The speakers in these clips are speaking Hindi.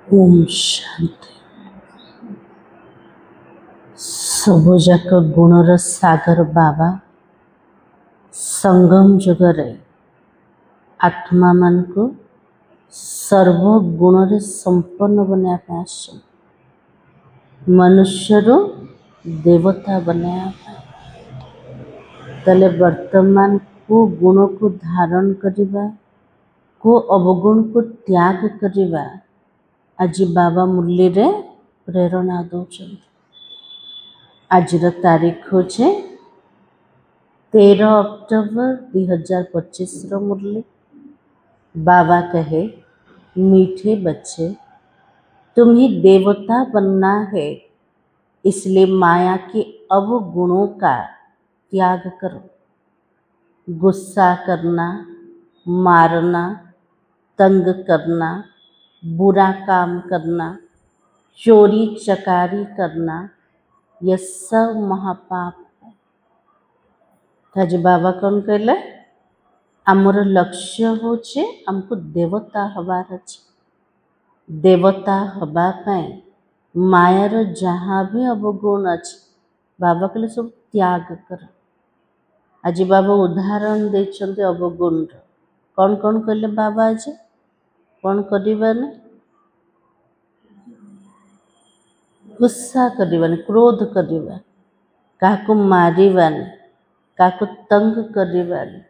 ओम शांति। सबुजाक गुणर सागर बाबा संगम जुगरे आत्मा मान को सर्व गुण संपन्न बनाया मनुष्य देवता बनाया। तले वर्तमान को गुण को धारण करिबा को अवगुण को त्याग करिबा आज बाबा मुरली रे प्रेरणा दौरान। आज तारीख हूँ 13 अक्टोबर 2025 मुरली। बाबा कहे, मीठे बच्चे, तुम्हें देवता बनना है, इसलिए माया के अवगुणों का त्याग करो। गुस्सा करना, मारना, तंग करना, बुरा काम करना, चोरी चकारी करना, यह सब महापाप है। आज बाबा कौन कहले, आमर लक्ष्य होचे हमको देवता हबार अछि। देवता हबा पाए मायार जहाँ भी अवगुण अछि बाबा कहले सब त्याग कर। आज बाबा उदाहरण देछन्ते अवगुण कौन कौन कहले बाबा आज कौन करिबाने, गुस्सा करिबाने, क्रोध करिबा, काको मारिबाने, काको तंग करिबाने,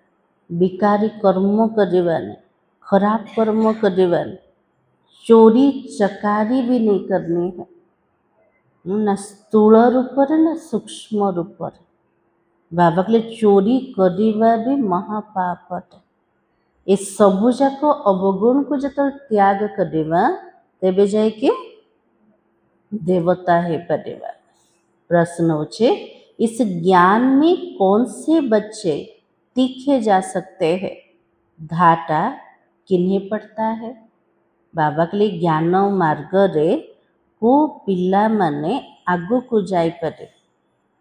विकारी कर्म करिबाने, खराब कर्म करिबाने, चोरी चकारी भी नहीं करनी है, ना स्थूल रूप ना सूक्ष्म रूप। बाबा कहले चोरी करिबा भी महापाप है। ये सबु जाक अवगुण को जब त्याग करिबा तेबे जाए कि देवता है परिवार। प्रश्न होचे, इस ज्ञान में कौन से बच्चे तीखे जा सकते हैं? घाटा किन्हें पड़ता है? बाबा के लिए ज्ञान मार्ग रे को पिला माने आगु को जाई पारे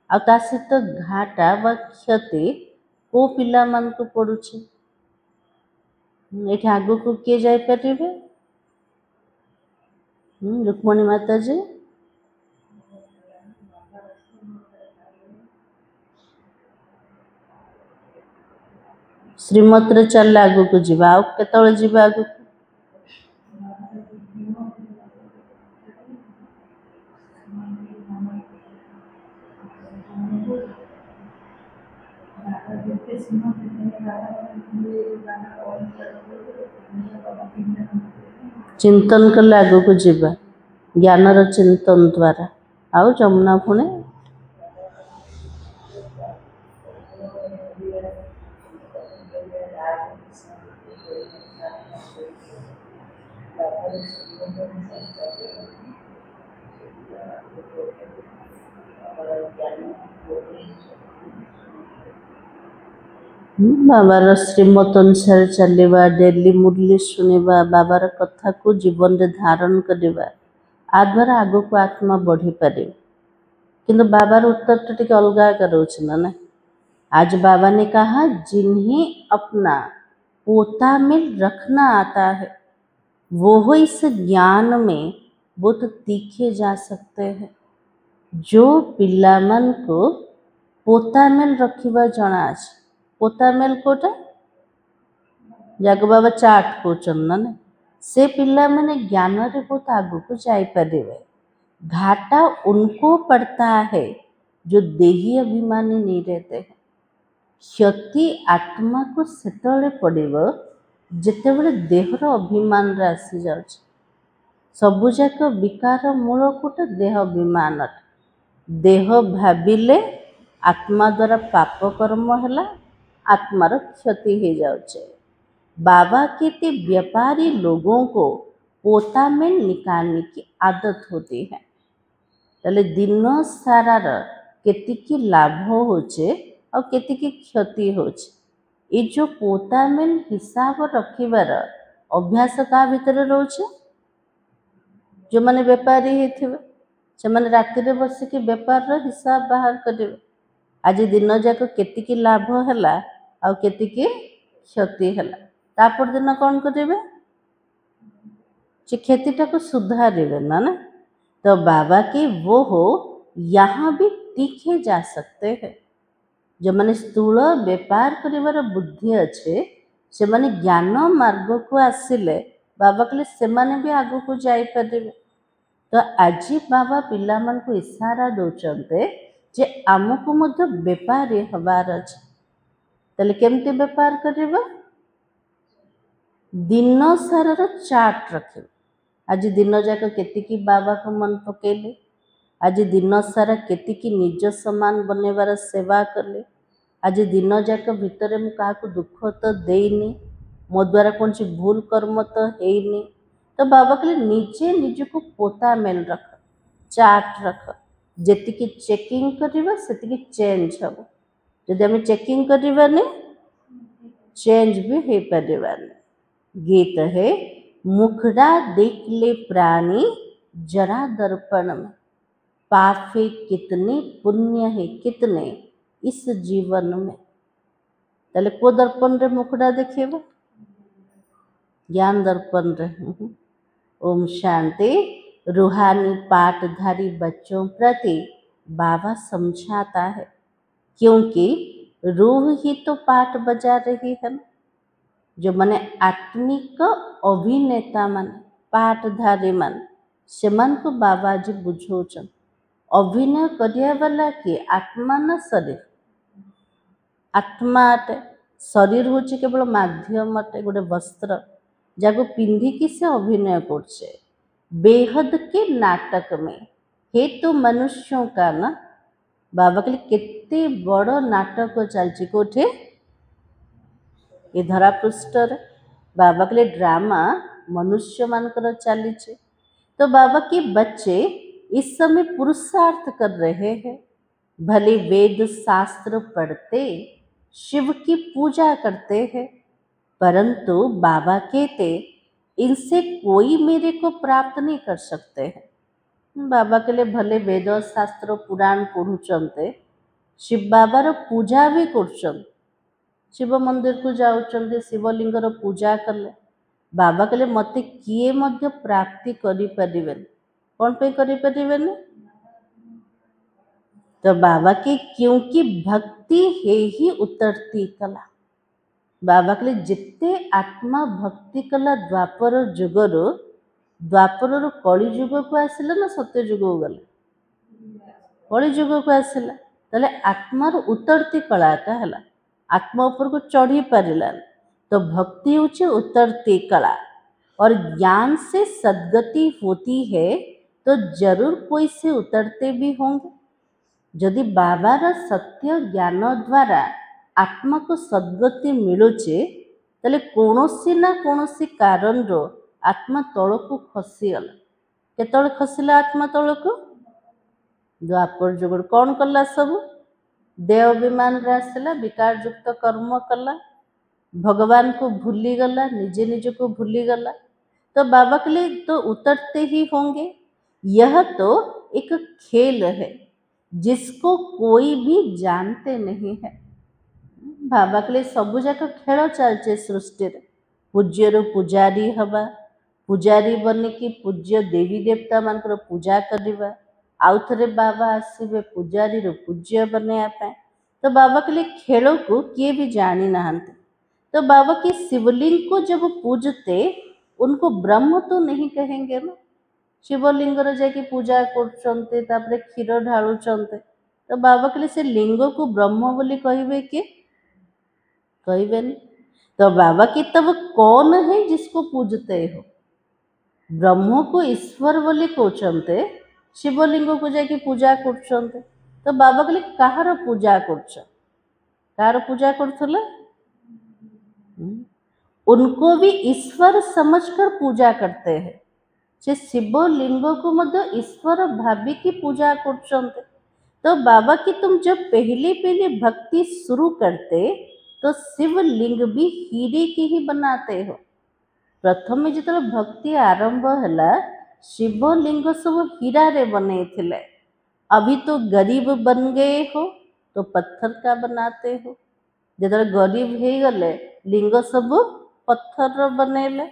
आ ता सहित घाटा व क्षति को पिला मान को पड़ुछे। एठी आगु को किए जाई पारिबे? रुक्मणी माता जी श्रीमत रे चल आगु को जीवा आ केतळे जीवा आगु चिंतन कले आगु को जीवा ज्ञान रो चिंतन द्वारा आउ जमुना पुणे बाबार श्रीमत अनुसार चलवा, डेली मुरली शुणवा, बाबार कथा को जीवन रे धारण करवा आ द्वारा आगु को आत्मा बढ़ी पारे। किंतु बाबार उत्तर तो टिके अलगा करोछ ना। आज बाबा ने कहा, जिन्हें अपना पोता में रखना आता है वो इस ज्ञान में बहुत तीखे जा सकते हैं। जो पिला मन को पोता मेल रखिबा जଣା अछि, पोता मेल कोटा जग बाबा चाट को चंदन से पिला माने ज्ञान रे बहुत आगु को जाई पारिबे। घाटा उनको पड़ता है जो देही अभिमानी नहीं रहते हैं। क्षति आत्मा को सेतळे पड़िबो जेतेबेले देहर अभिमान रे आसी जाउछ। सबु जाक विकार मूल कोटा देह अभिमान। देह भाविले आत्मा द्वारा पाप कर्म हैला, आत्मार क्षति हो जाउछे। बाबा कहते व्यापारी लोगों को पोता में निकालने की आदत होती है। तले दिन सारार केतिकी लाभ होचे और केतिकी क्षति होचे। ये जो पोता में हिसाब रखिबार अभ्यास का भीतर रोचे, जो माने व्यापारी हेथिबे से माने राति रे बस के व्यापार रो हिसाब बाहर करिवे। आज दिन जाक केतिकी लाभ हैला और केतिकी क्षति हैला, तापर दिन कौन करिवे? से क्षतिटा को सुधारे ना ना। तो बाबा के वो हो यहाँ भी तीखे जा सकते हैं। जो मैंने स्थूल बेपार कर बुद्धि अच्छे से मैंने ज्ञान मार्ग को आसिले बाबा कहले से माने भी आगु को जाई परिबे। तो आज बाबा पिला मन को इशारा दौरान जे आमको मध्य बेपारी हबार अच्छे। ताले केमती बेपार करिबा दिन सारार चार्ट रखे। आज दिन जाक केतिकी बाबा को मन पकेले, आज दिन सारा केतिकी निज समान बनेबार सेवा कले, आज दिन जाक भितर मु काहाकु दुख तो देनी, मो द्वारा कौन भूल कर्म तो हैनी। तो बाबा कहले निजे निजको पोता मेल रख, चार्ट रख, जेतिकी चेकिंग करिबा सेतिकी चेंज हबो। जदि आमे चेकिंग करिबानी चेंज भी हो पारिबानी। गीत है मुखड़ा देख ले प्राणी जरा दर्पण में, पापे कितने पुण्य है कितने इस जीवन में। ताले को दर्पण रे मुखड़ा देखेबा ज्ञान दर्पण रे। ओम शांति। रूहानी पाठधारी बच्चों प्रति बाबा समझाता है, क्योंकि रूह ही तो पाठ बजा रही है। जो माने आत्मिक अभिनेता मान पाठधारी मान से मन को बाबा जी बुझौछन। अभिनय करिया वाला कि आत्मा ना शरीर, आत्मा अटे, शरीर हूँ केवल माध्यम अटे, गोटे वस्त्र जाको पिंधिकी से अभिनय करछे बेहद के नाटक में। हे तो मनुष्यों का ना बाबा के लिए केते बड़ नाटक चलची कोठे ये धरा पृष्ठ बाबा के लिए ड्रामा मनुष्य मानकर चली। तो बाबा के बच्चे इस समय पुरुषार्थ कर रहे हैं। भले वेद शास्त्र पढ़ते शिव की पूजा करते हैं, परंतु बाबा कहते इनसे कोई मेरे को प्राप्त नहीं कर सकते हैं। बाबा के लिए भले वेद शास्त्र पुराण पढ़ुचंते, शिव बाबार पूजा भी कर, शिव मंदिर को जाऊँ शिवलिंगर पूजा कले बाबा कहले मते किए मध्य प्राप्ति करि परिबेन। कौन पे करि परिबेन? तो बाबा के क्योंकि भक्ति है ही उतरती कला। बाबा कहले जिते आत्मा भक्ति कला द्वापर जुगर, द्वापर कली जुग को आसिला ना सत्य जुग को गले, कली जुग को आसिला ताले आत्मार उतरती कला का हला, आत्मा ऊपर को चढ़ी पारिला। तो भक्ति उच्च उतरती कला और ज्ञान से सद्गति होती है, तो जरूर कोई से उतरते भी होंगे। यदि बाबार सत्य ज्ञान द्वारा आत्मा को सद्गति मिलुचे ताले कौनसी ना कौनसी कारण रो आत्मा तल को खसीगला। केतले खसीला आत्मा तल को? द्वापर जुग कौन कला सब देव विमान रे आसला, विकार युक्त कर्म कला, भगवान को भूली गला, निजे निजे को भूली गला। तो बाबा के लिए तो उतरते ही होंगे। यह तो एक खेल है जिसको कोई भी जानते नहीं है। बाबा के लिए सबु जाक खेल चलचे सृष्टि। पूज्य रु पुजारी हवा, पुजारी बनिकी पूज्य देवी देवता मानकर पूजा करवा, आउ थे बाबा आसवे पुजारी रु पूज्य बनवाई। तो बाबा के लिए खेल को किए भी जानी नहांते। तो बाबा के शिवलिंग को जब पूजते उनको ब्रह्म तो नहीं कहेंगे ना। शिवलिंग जाकि पूजा करते क्षीर ढालुचंते, तो बाबा के लिए से लिंग को ब्रह्म बोली कहे कि कहे नहीं। तो बाबा की तब कौन है जिसको पूजते हो? ब्रह्म को ईश्वर बोली कहते, शिवलिंग को जाकि पूजा करते। तो बाबा के लिए कहार पूजा कर पूजा करथले? उनको भी ईश्वर समझकर पूजा करते हैं। से शिवलिंग को मध्य ईश्वर भावी की पूजा करते। तो बाबा की तुम जब पहली भक्ति शुरू करते तो शिवलिंग भी हीरे की ही बनाते हो। प्रथम जो भक्ति आरंभ है शिवलिंग सब हीरा रे बने थे। अभी तो गरीब बन गए हो तो पत्थर का बनाते हो। जो गरीब हो गले लिंग सब पत्थर बनेले।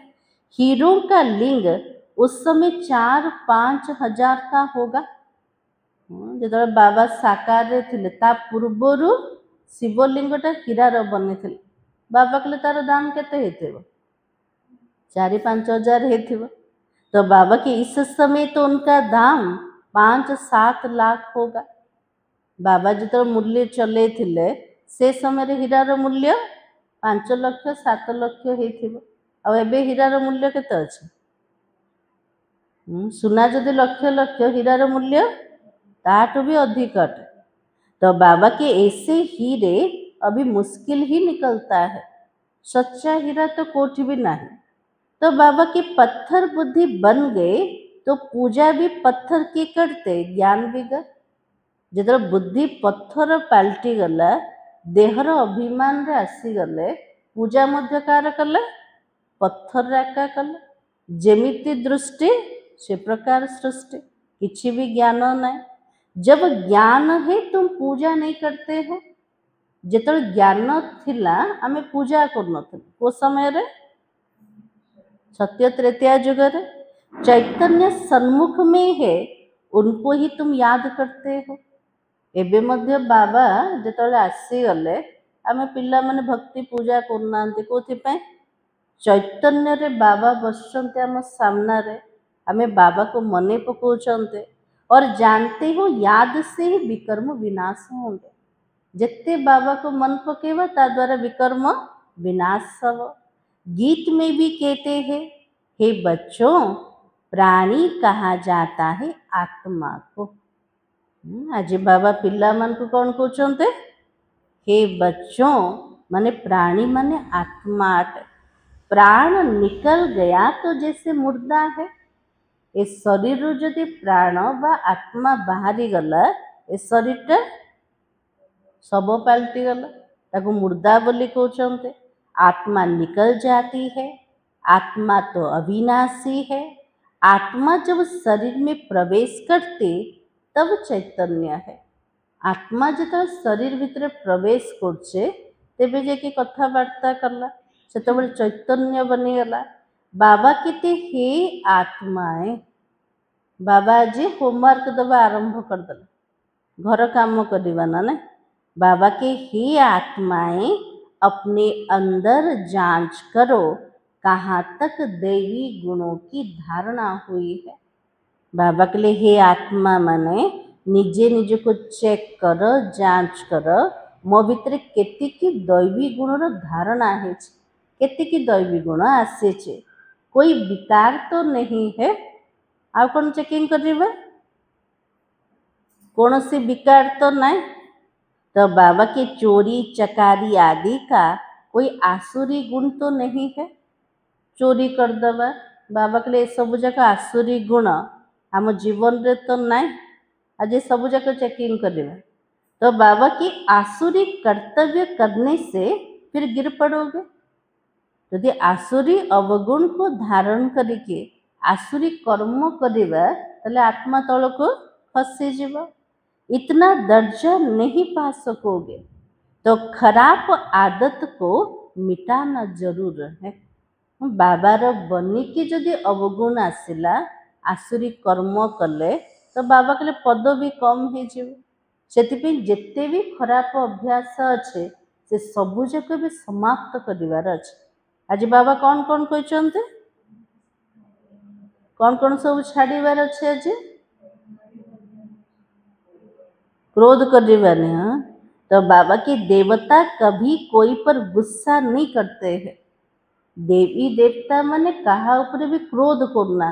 हीरो का लिंग उस समय 4-5 हजार का होगा। जो बाबा साकार थे ता पूर्वर शिवलिंगटा हीरार बनी। बाबा कहले तार दाम केते हेतिबो? 4-5 हजार हेतिबो। तो बाबा के इस समय तो उनका दाम 5-7 लाख होगा। बाबा जो मूल्य चले थिले से समय हीरार मूल्य 5 लाख 7 लाख हेतिबो। आ एबे हीरार मूल्य केते अछि? सुना जदि लक्ष लक्ष हीरार मूल्य ताठू भी अधिक अटे। तो बाबा के ऐसे हीरे अभी मुश्किल ही निकलता है। सच्चा हीरा तो कोठी भी नहीं। तो बाबा के पत्थर बुद्धि बन गए तो पूजा भी पत्थर की करते, ज्ञान भी गए। जो बुद्धि पत्थर पलटि गला, देहर अभिमान रे आसी गले, पूजा मध्य कार कले, पत्थर एका कले। जेमिति दृष्टि से प्रकार सृष्टि, किसी भी ज्ञान नहीं। जब ज्ञान है तुम पूजा नहीं करते हो। जिते ज्ञान थिला आमे पूजा करनथि को समय रे सत्य त्रेतया युग रे चैतन्य सन्मुख में है, उनको ही तुम याद करते हो। एबे मध्य बाबा जेतले आसी गले आमे पिल्ला माने भक्ति पूजा करनांती कोथि पे? चैतन्य रे बाबा बसचंते आम सामना रे, आमे बाबा को मने पकाउचंते और जानते हो याद से ही विकर्म विनाश होंगे। जितने बाबा को मन पकेवा ता द्वारा विकर्म विनाश हव। गीत में भी कहते हैं, हे बच्चों प्राणी कहा जाता है आत्मा को। आज बाबा पिल्ला मन को कौन कहते? हे बच्चों माने प्राणी माने आत्मा। प्राण निकल गया तो जैसे मुर्दा है। ए शरीर जदि प्राण बा आत्मा बाहरी गला, ए शरीर सब पलटि गला, ताको मुर्दा बोली कहते। आत्मा निकल जाती है। आत्मा तो अविनाशी है। आत्मा जब शरीर में प्रवेश करती तब चैतन्य है। आत्मा जो शरीर भितर प्रवेश करछे तेबे जे कि कथबार्ता कला से चैतन्य बनीगला। बाबा कहते हे आत्माएं, बाबा आज होमवर्क दबा आरंभ करदेला, घर काम करवा ना। बाबा के हे आत्माएं अपने अंदर जांच करो कहाँ तक दैवी गुणों की धारणा हुई है। बाबा के लिए हे आत्मा माने निजे निजे को चेक कर, जांच कर, मो भितर केतिकी दैवी गुणर धारणा है, केतिकी दैवी गुण आसे, कोई विकार तो नहीं है। आ कौन चेकिंग करिबा? कौन सी विकार तो नहीं। तो बाबा के चोरी चकारी आदि का कोई आसुरी गुण तो नहीं है। चोरी कर दबा बाबा के लिए सब जगह आसुरी गुण आम जीवन रे तो नहीं। आज सब जगह चेकिंग करिबा तो बाबा की आसुरी कर्तव्य करने से फिर गिर पड़ोगे। यदि आसुरी अवगुण को धारण करके आसुरी कर्म करिबा तले आत्मा तल को खसी जीव। इतना दर्जा नहीं पा सकोगे तो खराब आदत को मिटाना जरूर है। बाबार बनिकी जदि अवगुण आसिला, आसुरी कर्म कले तो बाबा कले पदवी कम हो से जिते भी खराब अभ्यास अच्छे से सबूक भी समाप्त करिवार अच्छे। आज बाबा कौन कौन कहते? कौन कौन सब छाड़ीबार अच्छे? आज क्रोध करवाने। हाँ, तो बाबा की देवता कभी कोई पर गुस्सा नहीं करते हैं। देवी देवता माने कहा ऊपर भी क्रोध करना।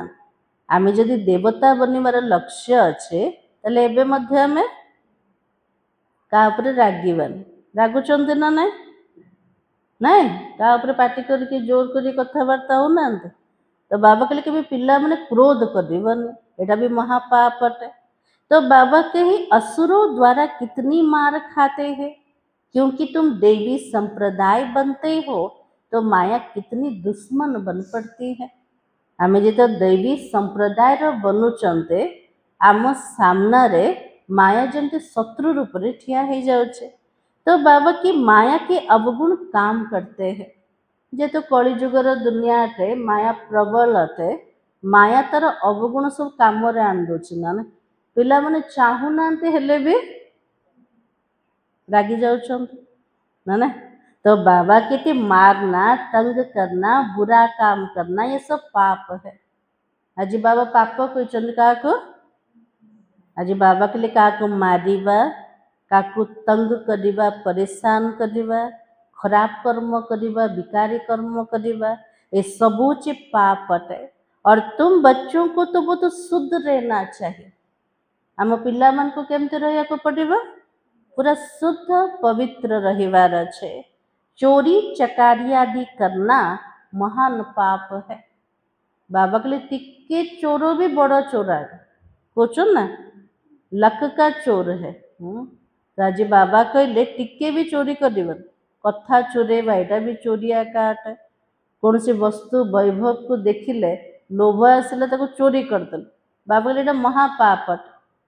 आमे जदि देवता बनिबार लक्ष्य अच्छे तले एबे मध्य आमे का ऊपर रागिबानी। रागुचंते ना नहीं? नहीं का ऊपर पार्टी करके जोर करी कथबार्ता हो ना। तो बाबा कहले कि पिला माने क्रोध करबनी, एटा भी महापाप अटे। तो बाबा कहे असुरों द्वारा कितनी मार खाते हैं, क्योंकि तुम देवी संप्रदाय बनते हो तो माया कितनी दुश्मन बन पड़ती है। आमे जो दैवी संप्रदाय बनुचंते आम सामना रे माया जमते शत्रु रूप में ठिया हो जाउछे। तो बाबा की माया के अवगुण काम करते हैं। जे तो कलिजुगर दुनिया अटे, माया प्रबल अटे, माया तार अवगुण सब काम आनी दौर ना पिला माने चाहूना हेले भी रागी जाऊँ ना तो बाबा कहते मारना, तंग करना, बुरा काम करना ये सब पाप है। आज बाबा पाप कहते क्या आज बाबा के लिए क्या मारिबा, क्या तंग करिबा, परेशान करिबा, खराब कर्म करिबा, विकारी कर्म करिबा ये सबूच पाप है। और तुम बच्चों को तो वो तो शुद्ध रहना चाहिए। आम पिला मान को केमती रहा पड़ेगा पूरा शुद्ध पवित्र रहिवार छे। चोरी चकारी आदि करना महान पाप है। बाबा के लिए टिक्के चोरों भी बड़ा चोरा है पूछो ना लख का चोर है। तो आज बाबा कहले टिके भी चोरी कर कथा चोरेवा यहाँ भी चोरिया काट कौन सी वस्तु वैभव को देखिले लोभ आसिले चोरी करदे बाबा कहले महापाप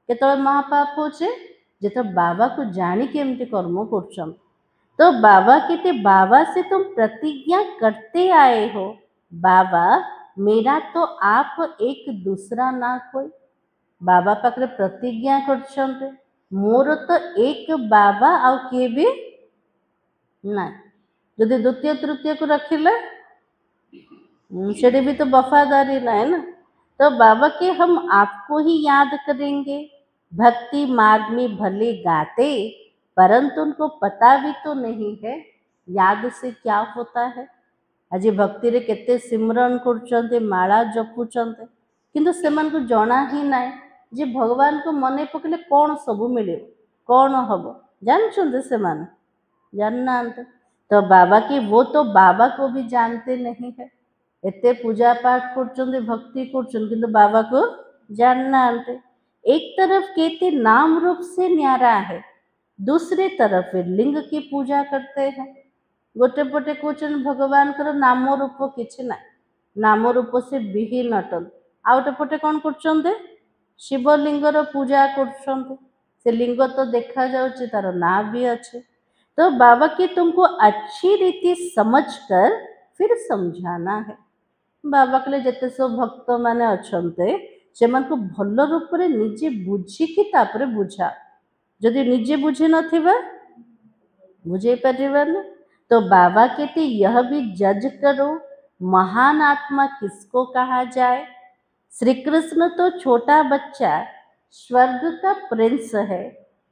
केत महापाप होचे जो बाबा को जानी केमती कर्म कर। तो बाबा कहते बाबा से तुम प्रतिज्ञा करते आए हो बाबा मेरा तो आप एक दूसरा ना कोई बाबा पाखे प्रतिज्ञा कर मोर तो एक बाबा आउ किए भी ना यदि द्वितीय तृतीय को रखिले से भी तो वफादारी ना है ना। तो बाबा के हम आपको ही याद करेंगे भक्ति मार्ग में भले गाते परंतु उनको पता भी तो नहीं है याद से क्या होता है। आज भक्ति रे केते सिमरन कर माला जपुचंते किंतु सेमान को जना ही ना जे भगवान को मन पकड़े कौन सब मिले कौन हम जानते से जानना। तो बाबा की वो तो बाबा को भी जानते नहीं है एते पूजा पाठ कर भक्ति कर बाबा को जानना। एक तरफ कहते नाम रूप से न्यारा है दूसरे तरफ लिंग की पूजा करते हैं। गोटे पटे कौन भगवान कर नाम रूप किसी ना नाम रूप से विहीन अटन आउटे पटे कौन कर शिवलिंगर पूजा कर लिंग तो देखा जाऊँ तार ना भी अच्छे। तो बाबा की तुमको अच्छी रीति समझकर फिर समझाना है। बाबा के लिए जिते सब भक्त माने अच्छे से भल रूप से निजे बुझिकी तापर बुझा जदि निजे बुझे नथिबा बुझे पारिबानी। तो बाबा कहते यह भी जज करो महान आत्मा किसको कहा जाए। श्री कृष्ण तो छोटा बच्चा स्वर्ग का प्रिंस है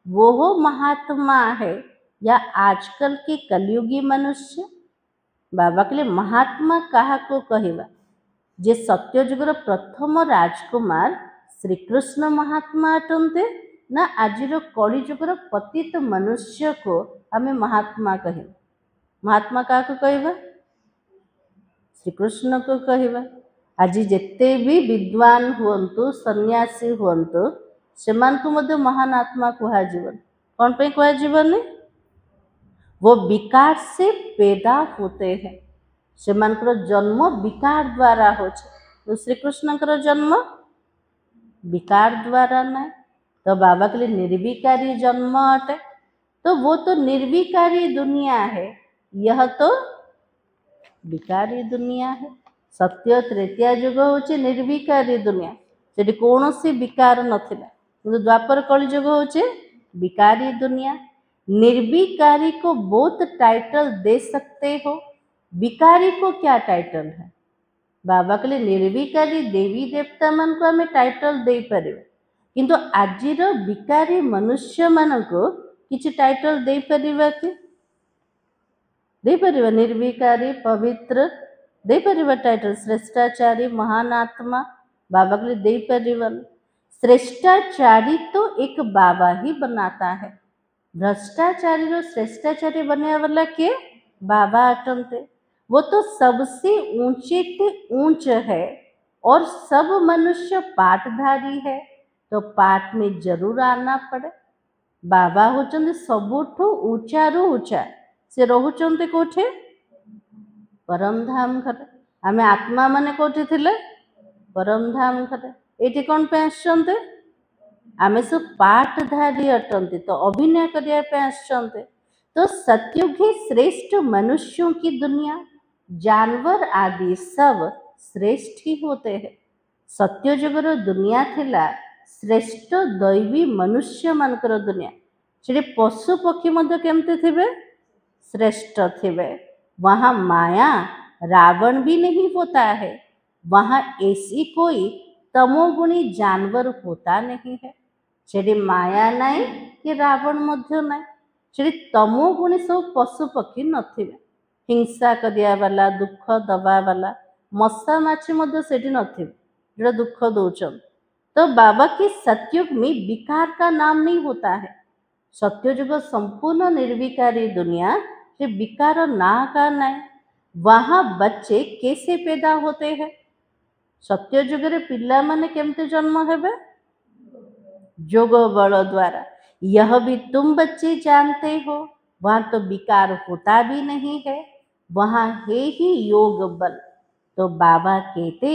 वो हो महात्मा है या आजकल के कलयुगी मनुष्य। बाबा के लिए महात्मा कहा को कहवा जे सत्यजुगर प्रथम राजकुमार श्री कृष्ण महात्मा अटंते ना आजिर कलिजुगर पतित मनुष्य को आमे महात्मा कह महात्मा क्या को कहवा श्री कृष्ण को कहवा। आज जिते भी विद्वान हुंतु सन्यासी हुंतु से महान आत्मा कहुन कौन पे कहुनी वो विकार से पैदा होते हैं से जन्म विकार द्वारा हो तो श्री कृष्ण जन्म विकार द्वारा ना। तो बाबा के लिए निर्विकारी जन्म अटे तो वो तो निर्विकारी दुनिया है यह तो विकारी दुनिया है। सत्य तृतीया युग हूँ निर्विकारी दुनिया से कौन सी विकार नथिला किंतु द्वापर कलि युग हूँ विकारी दुनिया। निर्विकारी को बहुत टाइटल दे सकते हो विकारी को क्या टाइटल है। बाबा के लिए निर्विकारी देवी देवता मान को आम टाइटल दे पारे किंतु आजिर विकारी मनुष्य मान को किसी टाइटल दे पारिबा कि दे पारिबा निर्विकारी पवित्र दे पारिबा टाइटल श्रेष्ठाचारी महान आत्मा बाबा के लिए दे पारिबा। श्रेष्ठाचारी तो एक बाबा ही बनाता है भ्रष्टाचारी रो श्रेष्ठाचारी बनने वाला के बाबा अटंते वो तो सबसे ऊंचे ते ऊंच है और सब मनुष्य पाठधारी है तो पाठ में जरूर आना पड़े। बाबा होचंदे सबुठु ऊंचा रु ऊंचा से रहुचंदे कोठे परम धाम घरे आमे आत्मा माने कोठे थिले परम धाम घरे एठी कोन पे आछंते आमे सब पाठधारी अटंते तो अभिनय करिया पे आछंते। तो सतयुग ही श्रेष्ठ मनुष्यों की दुनिया जानवर आदि सब श्रेष्ठ ही होते हैं सत्ययुगर दुनिया थिला श्रेष्ठ दैवी मनुष्य मानकर दुनिया। से पशु पक्षी मध्य केमते थिबे श्रेष्ठ थिबे। वहाँ माया रावण भी नहीं होता है। वहाँ ऐसी कोई तमोगुणी जानवर होता नहीं है। सेठी माया नहीं कि रावण मध्य नहीं। सेठी तमोगुणी सब पशु पक्षी नथिबे। हिंसा करिया वाला दुख दबा वाला मशा माछी मध्य सेठी नथिबे जो दुख दौचन। तो बाबा के सतयुग में विकार का नाम नहीं होता है। सत्ययुग संपूर्ण निर्विकारी दुनिया से विकार ना का नहीं। वहाँ बच्चे कैसे पैदा होते हैं? सत्ययुग रे पिला माने केमते जन्म हेबे? जोग बल द्वारा। यह भी तुम बच्चे जानते हो। वहाँ तो विकार होता भी नहीं है। वहाँ है ही योग बल। तो बाबा कहते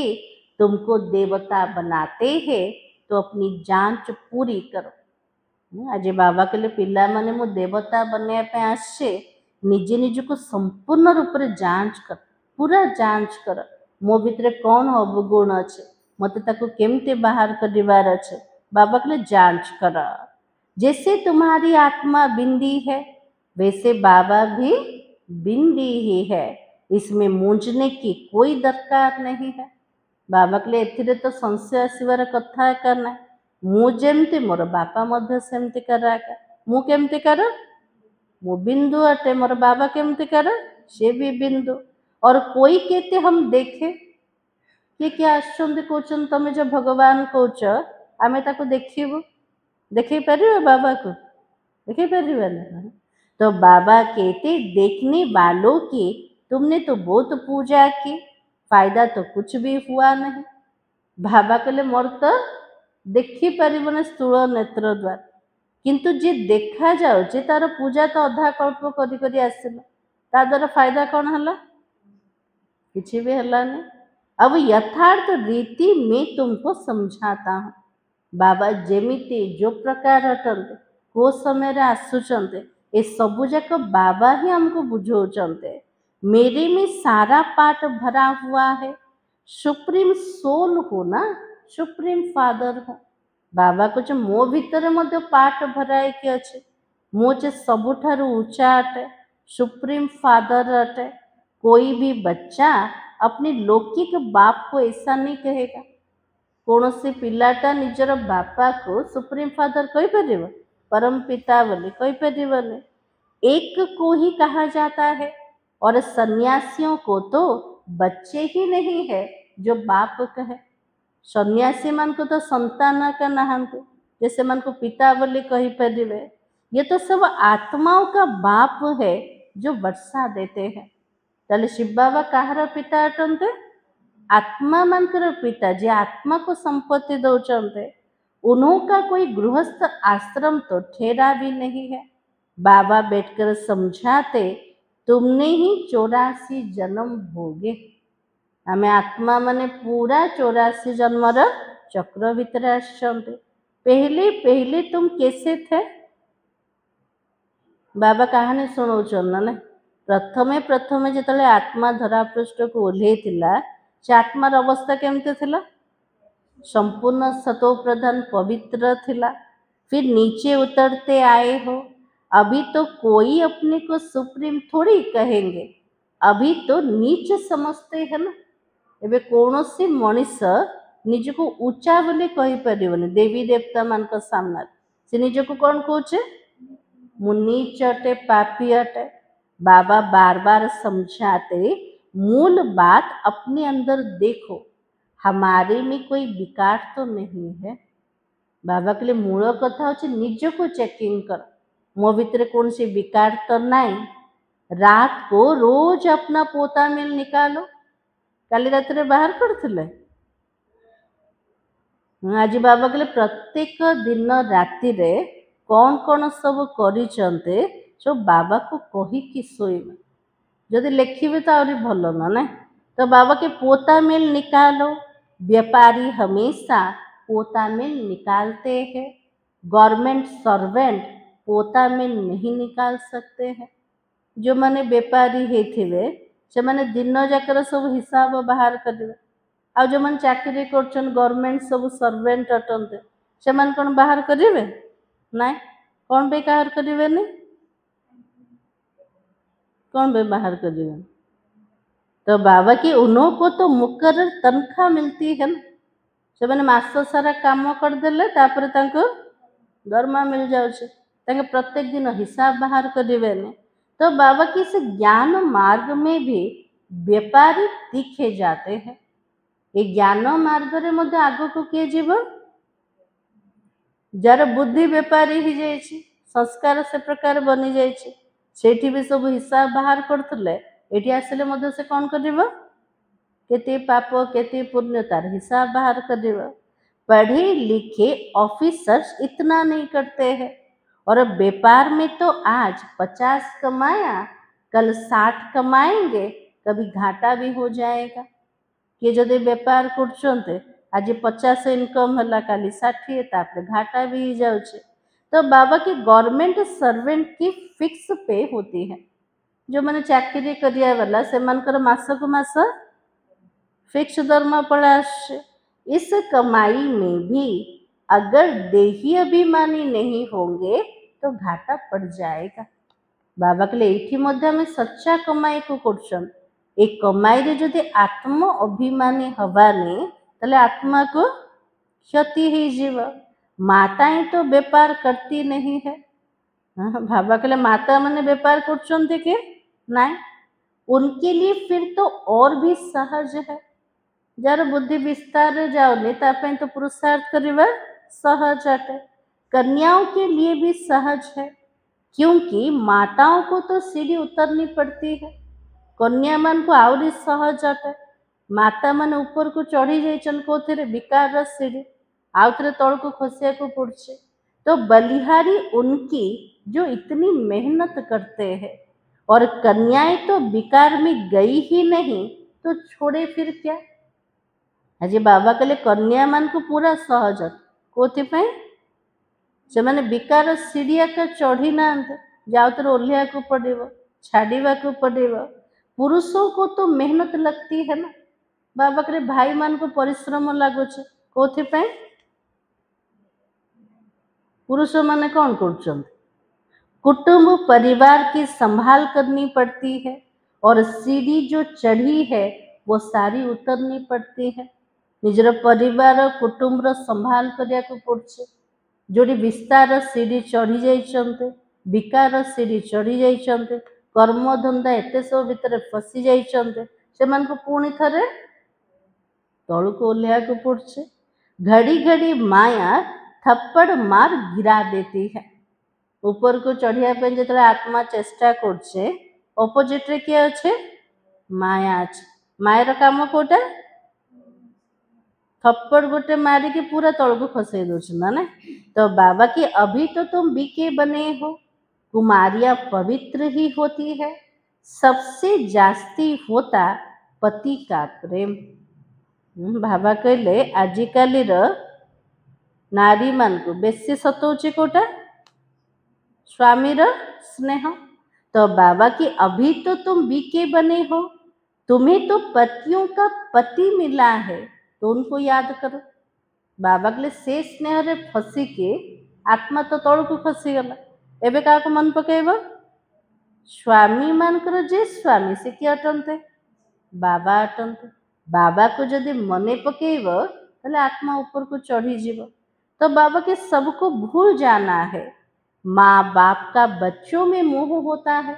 तुमको देवता बनाते हैं तो अपनी जांच पूरी करो। आज बाबा कहले पिला माने मु देवता बनने पे आसे निजे निज को संपूर्ण रूप से जांच कर, पूरा जांच कर। मो भितर कौन अवगुण अच्छे, मत ताको केमते बाहर करिवार अच्छे। बाबा कहले जांच कर। जैसे तुम्हारी आत्मा बिंदी है वैसे बाबा भी बिंदी ही है। इसमें मूंझने की कोई दरकार नहीं है। बाबा कहले एथिरे तो संशय आसबार कथा करना। मु जेमती मोर बापा मध्य सेमती कराका। मु केमती कर? मु बिंदु अटे। मोर बाबा केमती कर? से भी बिंदु। और कोई कहते हम देखे किए किए आसुचंती कहउछन तमे जो भगवान कहउछ आमे ताको देखिबु। देखै परिबो बाबा को? देखै परिबानी। तो बाबा कहते देखने वालों की तुमने तो बहुत पूजा की, फायदा तो कुछ भी हुआ नहीं। बाबा कहले मोर तो देखी पारिबने स्थूल नेत्र द्वारा, किंतु जे देखा जाउचे तार पूजा तो अधा कल्प करी करी आसिला, ता द्वारा फायदा कौन हला? किसी भी हलानी। अब यथार्थ रीति में तुमको समझाता हूँ। बाबा जेमिति जो प्रकार हटंते को समय आसुचंते ए सबु जाक बाबा ही हमको बुझाउचंते। मेरे में सारा पाठ भरा हुआ है। सुप्रीम सोल हो ना, सुप्रीम फादर हो। बाबा कुछ मो भितर मध्य पाठ भराए कि अच्छे। मो जे सबुठारु ऊंचा अटे, सुप्रीम फादर अटे। कोई भी बच्चा अपने लौकिक बाप को ऐसा नहीं कहेगा। कौन से पिलाटा निजर बापा को सुप्रीम फादर कही परिबो, परम पिता बोली कही परिबोनी। एक को ही कहा जाता है। और सन्यासियों को तो बच्चे ही नहीं है जो बाप कहे। सन्यासी मान को तो संतान का नहांते, जैसे मन को पिता बोली कही परिबे। ये तो सब आत्माओं का बाप है जो वर्षा देते हैं। ताले शिव बाबा कहार पिता अटंते? आत्मा मानकर पिता, जे आत्मा को संपत्ति दौचंते। उनका कोई गृहस्थ आश्रम तो ठहरा भी नहीं है। बाबा बैठकर समझाते तुमने ही 84 जन्म भोगे। आमे आत्मा माने पूरा 84 जन्मर चक्र भितर आसचंते। पहले पहले तुम कैसे थे? बाबा कहानी सुनाउछन ना। प्रथमे प्रथमे जेतले आत्मा धरा पृष्ठ को ओल्हे थिला, से आत्मार अवस्था केमते थिला? संपूर्ण सतो प्रधान पवित्र थिला। फिर नीचे उतरते आए हो। अभी तो कोई अपने को सुप्रीम थोड़ी कहेंगे, अभी तो नीच समझते हैं ना। एबे कौनसी मनीष निज को ऊंचा बोली कही परिबनी। देवी देवता मान को सामना से निज को कौन कहूचे? मु नीच अटे, पापी अटे। बाबा बार बार समझाते मूल बात अपने अंदर देखो, हमारे में कोई विकार तो नहीं है। बाबा के लिए मूल कथा होचे निज को चेकिंग कर, मो भितर कौन सी विकार तो नहीं। रात को रोज अपना पोता मेल निकालो। काली रात रे बाहर करथिले। आज बाबा कहले प्रत्येक दिन राति रे कौन कौन सब करिचंते सब बाबा को कही कि सोइबे। जदि लिखिबे तो आउरी भलो ना ना। तो बाबा के पोता मेल निकालो। व्यापारी हमेशा पोता मेल निकालते हैं। गवर्नमेंट सर्वेंट पोता मेल नहीं निकाल सकते हैं। जो माने व्यापारी हेथिबे से माने दिन जाकर सब हिसाब बाहर करिवे। आ जो मन चाकरी करछन गवर्नमेंट सब सर्वेंट अटंते से मन कोन बाहर करिवे नाय कोन बे बाहर करिवे नहीं कौन बे बाहर करिवे तो बाबा की उन्हों को तो मुकर्रर तनख्वाह मिलती है ना से मैंने मास सारा काम करदेले तापर तांको दरमा मिल जाउछे तांके प्रत्येक दिन हिसाब बाहर करिवे ने तो बाबा की इस ज्ञान मार्ग में भी व्यापारी दिखे जाते हैं ये ज्ञान मार्ग रे मध्य आगो को किए जीव जार बुद्धि व्यापारी ही जाइछि संस्कार से प्रकार बनी जाइछि सेठी भी सब हिसाब बाहर करथले एठी आसिले मध्य से कौन करिवो केते पाप केते पुण्य तार हिसाब बाहर करिवो पढ़े लिखे ऑफिसर्स इतना नहीं करते हैं और अब व्यापार में तो आज 50 कमाया कल 60 कमाएंगे कभी घाटा भी हो जाएगा कि जदि व्यापार करछन्ते आज 50 इनकम हला काली 60 तापर घाटा भी ही जाउछे तो बाबा की गवर्नमेंट सर्वेंट की फिक्स पे होती है जो मैंने चाकरी करिया वाला से मनकर मासक मास फिक्स दरमा पड़ा इस कमाई में भी अगर देही अभिमानी नहीं होंगे तो घाटा पड़ जाएगा बाबा के लिए मध्य में सच्चा कमाई को करछन एक कमाई रे जदि आत्म अभिमानी हवानी तले आत्मा को क्षति ही जीव माताएं तो व्यापार करती नहीं है बाबा के लिए माता मैंने व्यापार करछन के नहीं उनके लिए फिर तो और भी सहज है जार बुद्धि विस्तार जाओनी तापे तो पुरुषार्थ करिवा सहज अटे कन्याओं के लिए भी सहज है क्योंकि माताओं को तो सीढ़ी उतरनी पड़ती है कन्या मान को आवरी सहज अटे माता मान ऊपर को चढ़ी जाइछन कोथरे विकार सीढ़ी आवतरे तल को खसिया को पड़छे तो बलिहारी उनकी जो इतनी मेहनत करते हैं और कन्याएं तो विकार में गई ही नहीं तो छोड़े फिर क्या आज बाबा कले कन्या मान को पूरा सहज कोथि से मैंने विकार सीढ़िया का चढ़ी ना जाओ तो ओह्लिया को पड़ेगा छाड़वा को पड़ेगा पुरुषों को तो मेहनत लगती है ना बाबा करे भाई मान को परिश्रम लगुच कोथि पुरुष माने कौन कर कुटुंब परिवार की संभाल करनी पड़ती है और सीढ़ी जो चढ़ी है वो सारी उतरनी पड़ती है निजर परिवार कुटुंबर संभाल करिया को पड़छे जोड़ी विस्तार सीढ़ी चढ़ी जाइछन्ते विकार सीढ़ी चढ़ी जाइछन्ते कर्म धंदा एते सब भितर फसी जाइछन्ते सेमान को पुणी थरे तल को ओह्लिया को पड़छे घड़ी घड़ी माया थप्पड़ मार गिरा देती है ऊपर को चढ़िया पे जो आत्मा चेष्टा करछे अपोजिट रे किए अच्छे माया अच्छे मायर काम कोटा थप्पड़ गोटे मारी के पूरा तल को खसई दो ना तो बाबा की अभी तो तुम बीके बने हो कुमारियां पवित्र ही होती है सबसे जास्ती होता पति का प्रेम बाबा कहले आजिकाली नारी मान को बेसी सतौचे कोटा स्वामी स्नेह तो बाबा की अभी तो तुम बीके बने हो तुम्हें तो पतियों का पति मिला है तो उनको याद करो बाबा के लिए से स्नेह रे फसी के आत्मा तो तल को खसी गला एबे का मन पकेब स्वामी मानकर जे स्वामी से किए अटंते बाबा अटंते बाबा को जदि मने पकेब ताले आत्मा ऊपर को चढ़ी जीव तो बाबा के सबको भूल जाना है माँ बाप का बच्चों में मोह होता है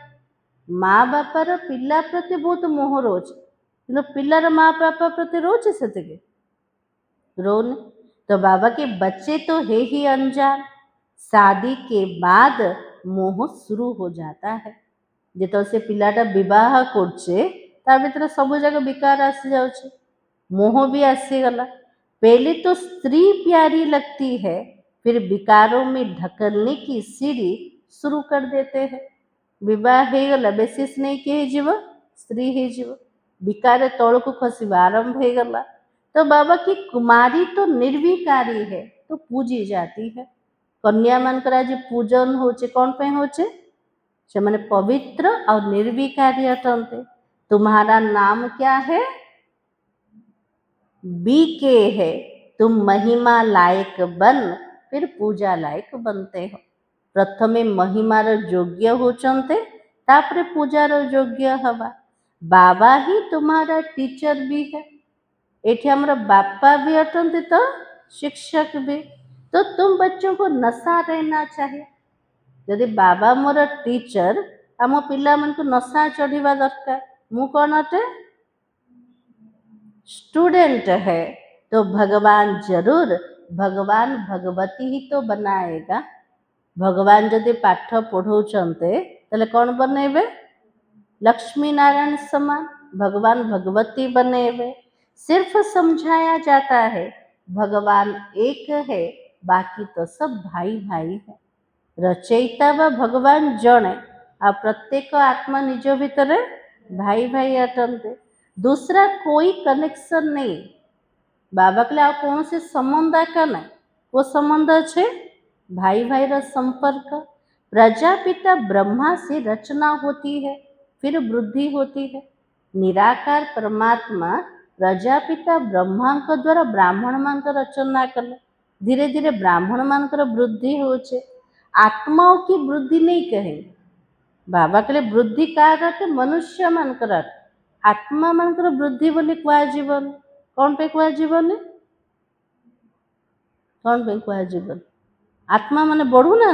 माँ बापार पिला प्रति बहुत मोह रोच कि पिलार माँ बापा प्रति रोचे से रोने तो बाबा के बच्चे तो है ही अनजान शादी के बाद मोह शुरू हो जाता है जो से पिलाटा विवाह करछे तार भीतर सब जगह विकार आसी जाउछे मोह भी आसीगला पहले तो स्त्री प्यारी लगती है फिर विकारों में ढकलने की सीढ़ी शुरू कर देते हैं विवाह हो गला बेसिस नहीं किए जीव स्त्री ही जीव विकार तल को खसवा आरंभ हो गला तो बाबा की कुमारी तो निर्विकारी है तो पूजी जाती है कन्या मानकर आज पूजन होचे कौन पे होचे से माने पवित्र और निर्विकारी अटंते तुम्हारा नाम क्या है BK है, तुम महिमा लायक बन फिर पूजा लायक बनते हो। प्रथमे महिमार योग्य होचंते तापरे पूजार योग्य हवा। बाबा ही तुम्हारा टीचर भी है। एठी हमारा बापा भी अटंते तो शिक्षक भी। तो तुम बच्चों को नशा रहना चाहिए। यदि बाबा मोर टीचर आम पिला मन को नशा चढ़ीवा दरकार। मु कौन अटे? स्टूडेंट है। तो भगवान जरूर भगवान भगवती ही तो बनाएगा। भगवान जदि पाठ पढ़ौचंते तले कौन बनेबे? लक्ष्मी नारायण समान भगवान भगवती बनेबे। सिर्फ समझाया जाता है भगवान एक है, बाकी तो सब भाई भाई है। रचयिता व भगवान जणे आ प्रत्येक आत्मा निज भितरे भाई भाई अटंते। दूसरा कोई कनेक्शन नहीं। बाबा के लिए कौन से संबंध का नहीं, वो संबंध छे भाई भाई रा संपर्क। प्रजापिता ब्रह्मा से रचना होती है, फिर वृद्धि होती है। निराकार परमात्मा प्रजापिता ब्रह्मा द्वारा ब्राह्मण मान रचना कले। धीरे धीरे ब्राह्मण मान वृद्धि होचे। आत्माओं की वृद्धि नहीं कहे। बाबा के लिए वृद्धि कार मनुष्य मानकर आत्मा मानकर वृद्धि बोली कुआ जीवन। कौन पे कुआ जीवन? कौन पे कुआ जीवन? आत्मा माने बढ़ू ना।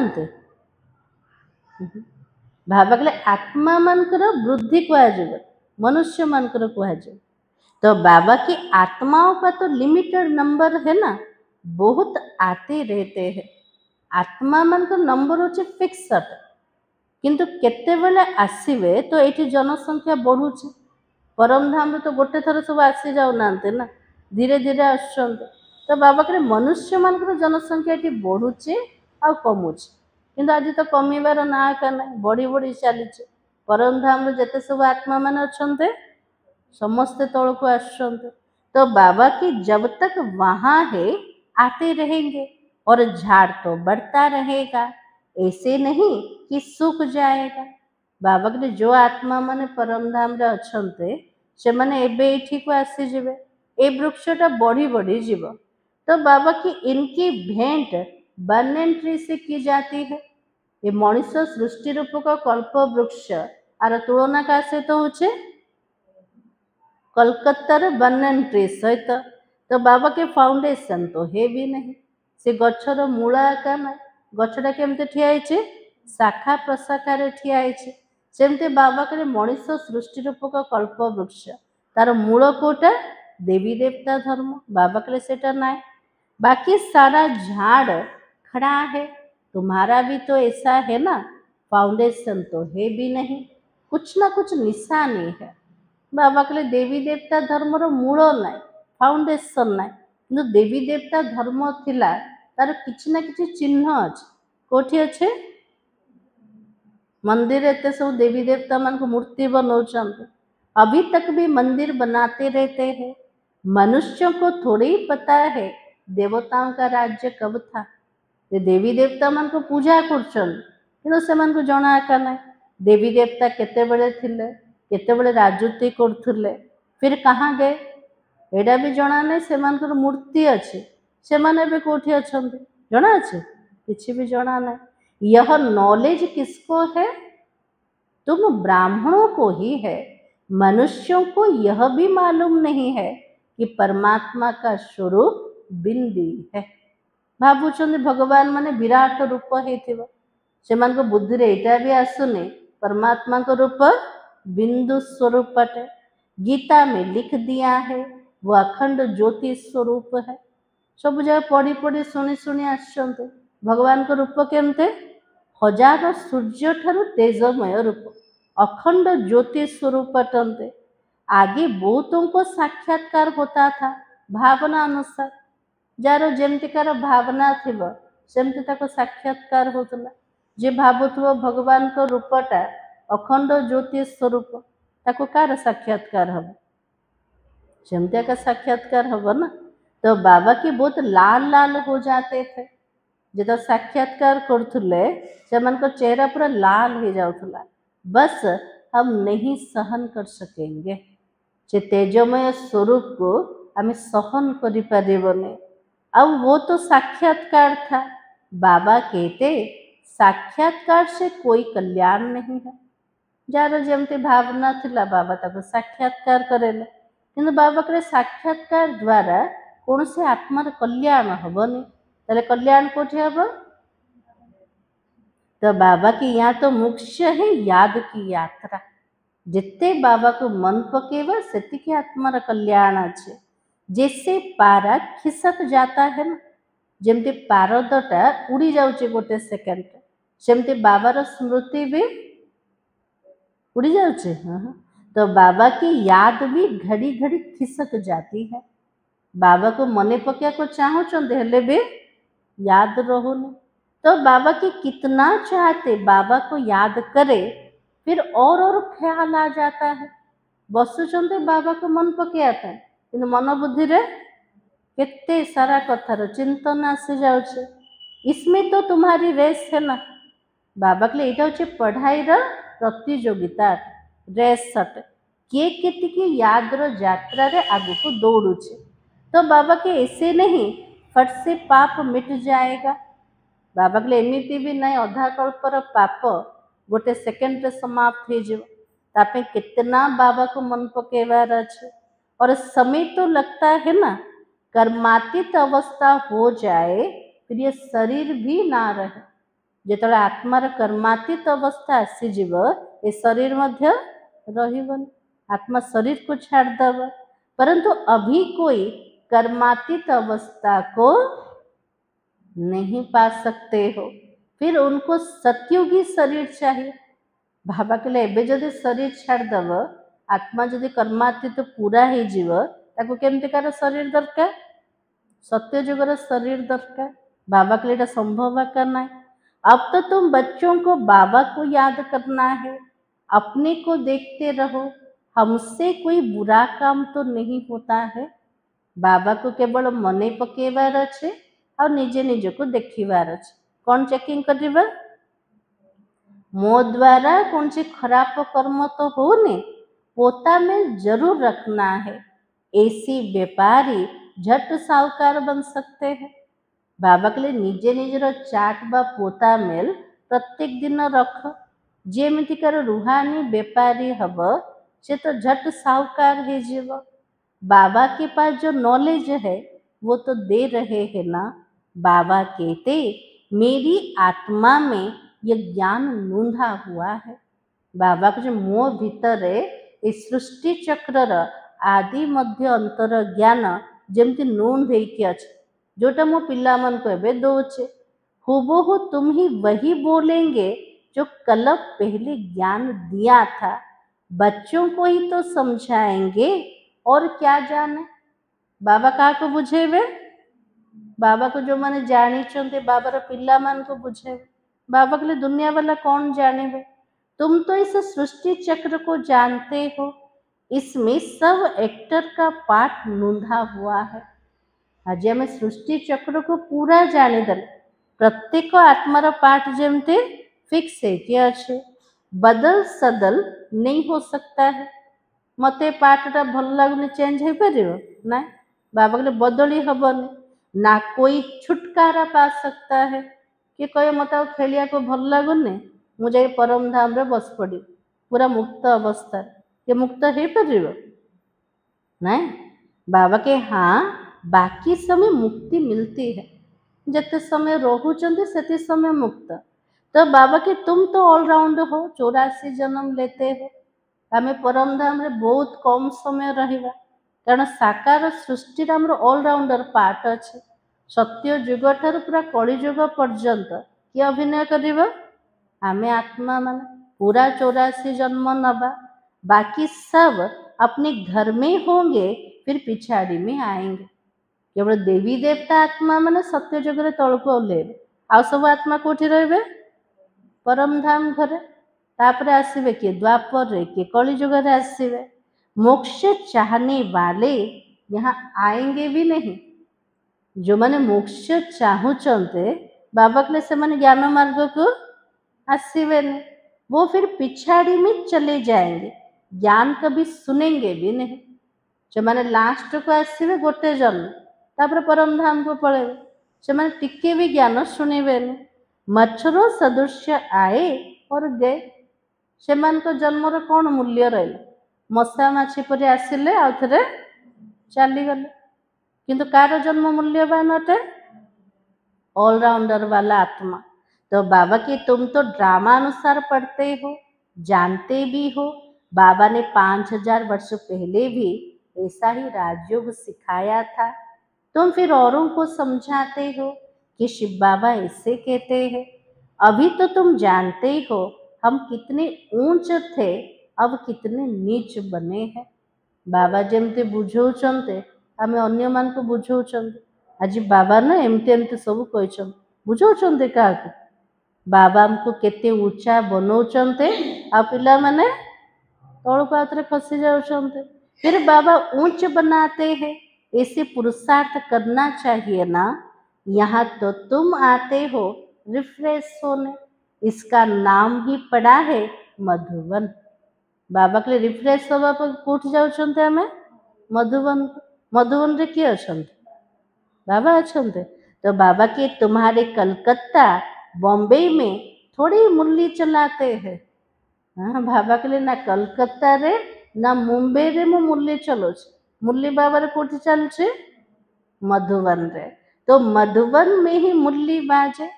बाबा के लिए आत्मा मानकर वृद्धि कुआ जीवन, मनुष्य मानकर कुआ जीवन। तो बाबा की आत्माओं का तो लिमिटेड नंबर है ना, बहुत आते रहते हैं। आत्मा मानकर नंबर होचे फिक्सड, किंतु केते बेले आसीबे तो एठी जनसंख्या बढ़ुचे। परम धाम तो गोटे थर सब आसी जाऊ नांते ना, धीरे धीरे आछंते। तो बाबा करे मनुष्य मानकर जनसंख्या एठी बढ़ुचे आ कमुचे, किंतु आज तो कमीबार ना का ना, बढ़ी बढ़ी चलीचे। परम धाम जेते सब आत्मा मान अछंते समस्ते तल को आछंते। तो बाबा की जब तक वहां है आते रहेंगे और झाड़ तो बढ़ता रहेगा। ऐसे नहीं कि सूख जाएगा। बाबा के जो आत्मा माने परम धाम रे अछंते से माने एबे एठी को आसी जिवे। ए वृक्षटा बढ़ी बढ़ी जीव। तो बाबा की इनकी भेंट बनेन ट्री से की जाती है। ये मनुष्य सृष्टि रूपक कल्प वृक्ष आर तुलना का सहित होचे कलकत्तार बनेन ट्री सहित। तो बाबा के फाउंडेशन तो है भी नहीं। से गछर मूला का ना, गछटा केमते ठिया होइछे? शाखा प्रशाखारे ठिया होइछे। सेमते बाबा करे मनुष्य सृष्टि रूपक कल्प वृक्ष, तार मूल कोटा देवी देवता धर्म। बाबा करे सेटा ना। बाकी सारा झाड़ खड़ा है। तुम्हारा भी तो ऐसा है ना, फाउंडेशन तो है भी नहीं, कुछ ना कुछ निशानी है। बाबा के लिए देवी देवता धर्म रो मूल ना, फाउंडेशन ना, कि देवी देवता धर्म थिला तार किछि ना किछि चिन्ह अछि। कोठी अच्छे मंदिर एते सब देवी देवता मान को मूर्ति बनाउछंते। अभी तक भी मंदिर बनाते रहते हैं। मनुष्यों को थोड़ी ही पता है देवताओं का राज्य कब था। ये देवी देवता मान को पूजा करछन, किंतु से मान को जणा का ना देवी देवता केते बेले थिले, केते बेले राजूति करथुले, फिर कहाँ गए एडा भी जणा नहीं। से मान को मूर्ति अछि, से माने भी कोठी अछंते जणा अछि? किछि भी जणा नहीं। यह नॉलेज किसको है? तुम ब्राह्मणों को ही है। मनुष्यों को यह भी मालूम नहीं है कि परमात्मा का स्वरूप बिंदी है। भावुचंदी भगवान माने विराट रूप हेथिबो, सेमान को बुद्धि रे एटा भी आसुने परमात्मा को रूप बिंदु स्वरूप है। गीता में लिख दिया है वो अखंड ज्योति स्वरूप है। सब जगह पढ़ी पढ़ी शुणी शुणी आसचंते। भगवान को रूप केमते? हजार सूर्य ठारू तेजमय रूप, अखंड ज्योति स्वरूप अटंते। आगे बहुतों को साक्षात्कार होता था भावना अनुसार। जार जेमतिकार भावना थिबो सेमति ताको साक्षात्कार होतला। जे भावुथबो भगवान को रूपटा अखंड ज्योति स्वरूप, ताको कार साक्षात्कार हबो? सेमतिया का साक्षात्कार हबो ना। तो बाबा की बहुत लाल लाल हो जाते थे। जो साक्षात्कार करथुले सेमान को चेहरा पूरा लाल हो जाउथला। बस हम नहीं सहन कर सकेंगे। जे तेजमय स्वरूप को आमे सहन करि पारिबोनी। अब वो तो साक्षात्कार था। बाबा कहते साक्षात्कार से कोई कल्याण नहीं है। जार जमती भावना थिला बाबा ताको साक्षात्कार करेले, किंतु बाबा करे साक्षात्कार द्वारा कौन से आत्मार कल्याण हबनी। ताले कल्याण कोठी हब? तो बाबा की यहाँ तो मुख्य है याद की यात्रा। जिते बाबा को मन पकेवा सेतिके आत्मार कल्याण अच्छे। जैसे पारा खिसक जाता है ना, जमती पारदटा उड़ी जाउचे गोटे सेकेंड, सेमती बाबार स्मृति भी उड़ी जाउचे। हाँ, तो बाबा की याद भी घड़ी घड़ी खिसक जाती है। बाबा को मने पकिया को चाहूचंदे हेले भी याद रहुनी। तो बाबा की कितना चाहते बाबा को याद करे, फिर और ख्याल आ जाता है। बसुचंदे बाबा को मन पकिया था, किंतु मन बुद्धि रे केते सारा कथार चिंतन आसी जाउछे। इसमें तो तुम्हारी रेस है ना। बाबा के लिए एटा होचे पढ़ाई रा प्रतियोगिता रेस सट किए केतिकी याद रो यात्रा रे आगु को दौड़ुछे। तो बाबा के ऐसे नहीं फट से पाप मिट जाएगा। बाबा के लिए एमती भी नहीं अधा कल्पर पाप गोटे सेकेंड समाप्त हो जाए। तापे कितना बाबा को मन पकेवार अच्छे। और समय तो लगता है ना, कर्मातीत अवस्था हो जाए फिर ये शरीर भी ना रहे। जिते आत्मार कर्मातीत अवस्था आसीजीव ये शरीर मध्य रहिबन। आत्मा शरीर को छाड़ दब, परंतु अभी कोई कर्मातीत अवस्था को नहीं पा सकते हो। फिर उनको सत्युगी शरीर चाहिए। बाबा के लिए एबे जदि शरीर छाड़ दब, आत्मा जदि कर्मातीत पूरा हो जीव, ताको केमतिकार शरीर दरकार? सत्ययुगर शरीर दरकार। बाबा के लिए संभव करना है। अब तो तुम बच्चों को बाबा को याद करना है, अपने को देखते रहो। हमसे कोई बुरा काम तो नहीं होता है। बाबा को केवल मने पकेवार अच्छे और निजे निजे को देखिवार अच्छे। कौन चेकिंग करिबा? मो द्वारा कौन सी खराब कर्म तो होने पोता में जरूर रखना है। ऐसी व्यापारी झट साहूकार बन सकते हैं। बाबा के लिए निजे निजर चाट बा पोता मेल प्रत्येक दिन रख। जेमितिकार रूहानी व्यापारी हब से तो झट साहूकार है जीव। बाबा के पास जो नॉलेज है वो तो दे रहे हैं ना। बाबा कहते मेरी आत्मा में ये ज्ञान नूंढा हुआ है। बाबा को जो मोह भीतर इस सृष्टि चक्र आदि मध्य अंतर ज्ञान जमती नूंढ अच्छे, जोटा मो पिला मन को एबे दौचे। हुबहू तुम ही वही बोलेंगे जो कल पहले ज्ञान दिया था। बच्चों को ही तो समझाएंगे और क्या जाने। बाबा क्या को बुझेबे? बाबा को जो मैंने जानी चंदे बाबार पिला मान को बुझेबे। बाबा के लिए दुनिया वाला कौन जाने? तुम तो इस सृष्टि चक्र को जानते हो। इसमें सब एक्टर का पाठ नूंढा हुआ है। आज आम सृष्टि चक्र को पूरा जानीदे। प्रत्येक आत्मार पाठ जमते फिक्स है कि अच्छे, बदल सदल नहीं हो सकता है। मते पाठटा भल लगुनि चेंज हो पार ना। बाबा के बदली हेनी ना, कोई छुटकारा पा सकता है कि कहे मत खेलिया को भल लगुनि मुझे परम धाम रे बस पड़ी पूरा मुक्त अवस्था। ये मुक्त हो पार ना? बाबा के हाँ बाकी समय मुक्ति मिलती है। जिते समय रोचते से समय मुक्त। तो बाबा के तुम तो ऑलराउंड हो, 84 जन्म लेते हो। आम परम धाम रे बहुत कम समय रहिबा, कारण साकार सृष्टि आमर ऑलराउंडर पार्ट अच्छे। सत्य युग ठार पूरा कलिजुग पर्यंत किए अभिनय करिबा? आमे आत्मा मान पूरा 84 जन्म नबा। बाकी सब अपने घर में होंगे, फिर पिछाड़ी में आएंगे। केवल देवी देवता आत्मा माने सत्य जगह तलको ओह्लेइबे, आ सब आत्मा कोठी रहिबे? परम धाम घरे। तापरे आसिबे किए द्वापर रे, किए कलिजुग रे आसिबे। मोक्ष चाहने वाले यहाँ आएंगे भी नहीं। जो माने मोक्ष चाहूचंते बाबा के से माने ज्ञान मार्ग को आसिबे नहीं, वो फिर पिछाड़ी में चले जाएंगे। ज्ञान कभी सुनेंगे भी नहीं। जो मैंने लास्ट को आसवे गोटे जन्म तापर परम धाम को पलैबे से मैंने टिके भी ज्ञान शुणवेनि मच्छर सदृश्य आए और गए से जन्मर कौन मूल्य रहा मशा माछी परि आसिले आउ थे चलीगले किंतु कार जन्म मूल्यवान अटे ऑलराउंडर वाला आत्मा। तो बाबा की तुम तो ड्रामा अनुसार पढ़ते हो जानते भी हो बाबा ने 5000 वर्ष पहले भी ऐसा ही राजयोग सिखाया था तुम फिर औरों को समझाते हो कि शिव बाबा ऐसे कहते हैं। अभी तो तुम जानते ही हो हम कितने ऊंच थे अब कितने नीच बने हैं। बाबा जमती बुझौचंते आमे अन्य मान को बुझौचंते आज बाबा ना एमती एमती सब कहछन बुझौचंते काको बाबा हमको केते ऊंचा बनौचंते आ पिला माने तौल को आतरे खसी जाउचंते फिर बाबा ऊंच बनाते हैं ऐसे पुरुषार्थ करना चाहिए ना। यहाँ तो तुम आते हो रिफ्रेश होने इसका नाम ही पड़ा है मधुवन। बाबा के रिफ्रेश होगा कौट जाउछंते आमे मधुवन मधुवन रे किए अछंते बाबा अछंते। तो बाबा के तुम्हारे कलकत्ता बॉम्बे में थोड़ी मुरली चलाते हैं। हाँ बाबा के लिए ना कलकत्ता रे ना मुंबई रे मु मुरली चलो मुरली बाबा रे कोठी चलछे मधुवन रे। तो मधुवन में ही मुरली बाजे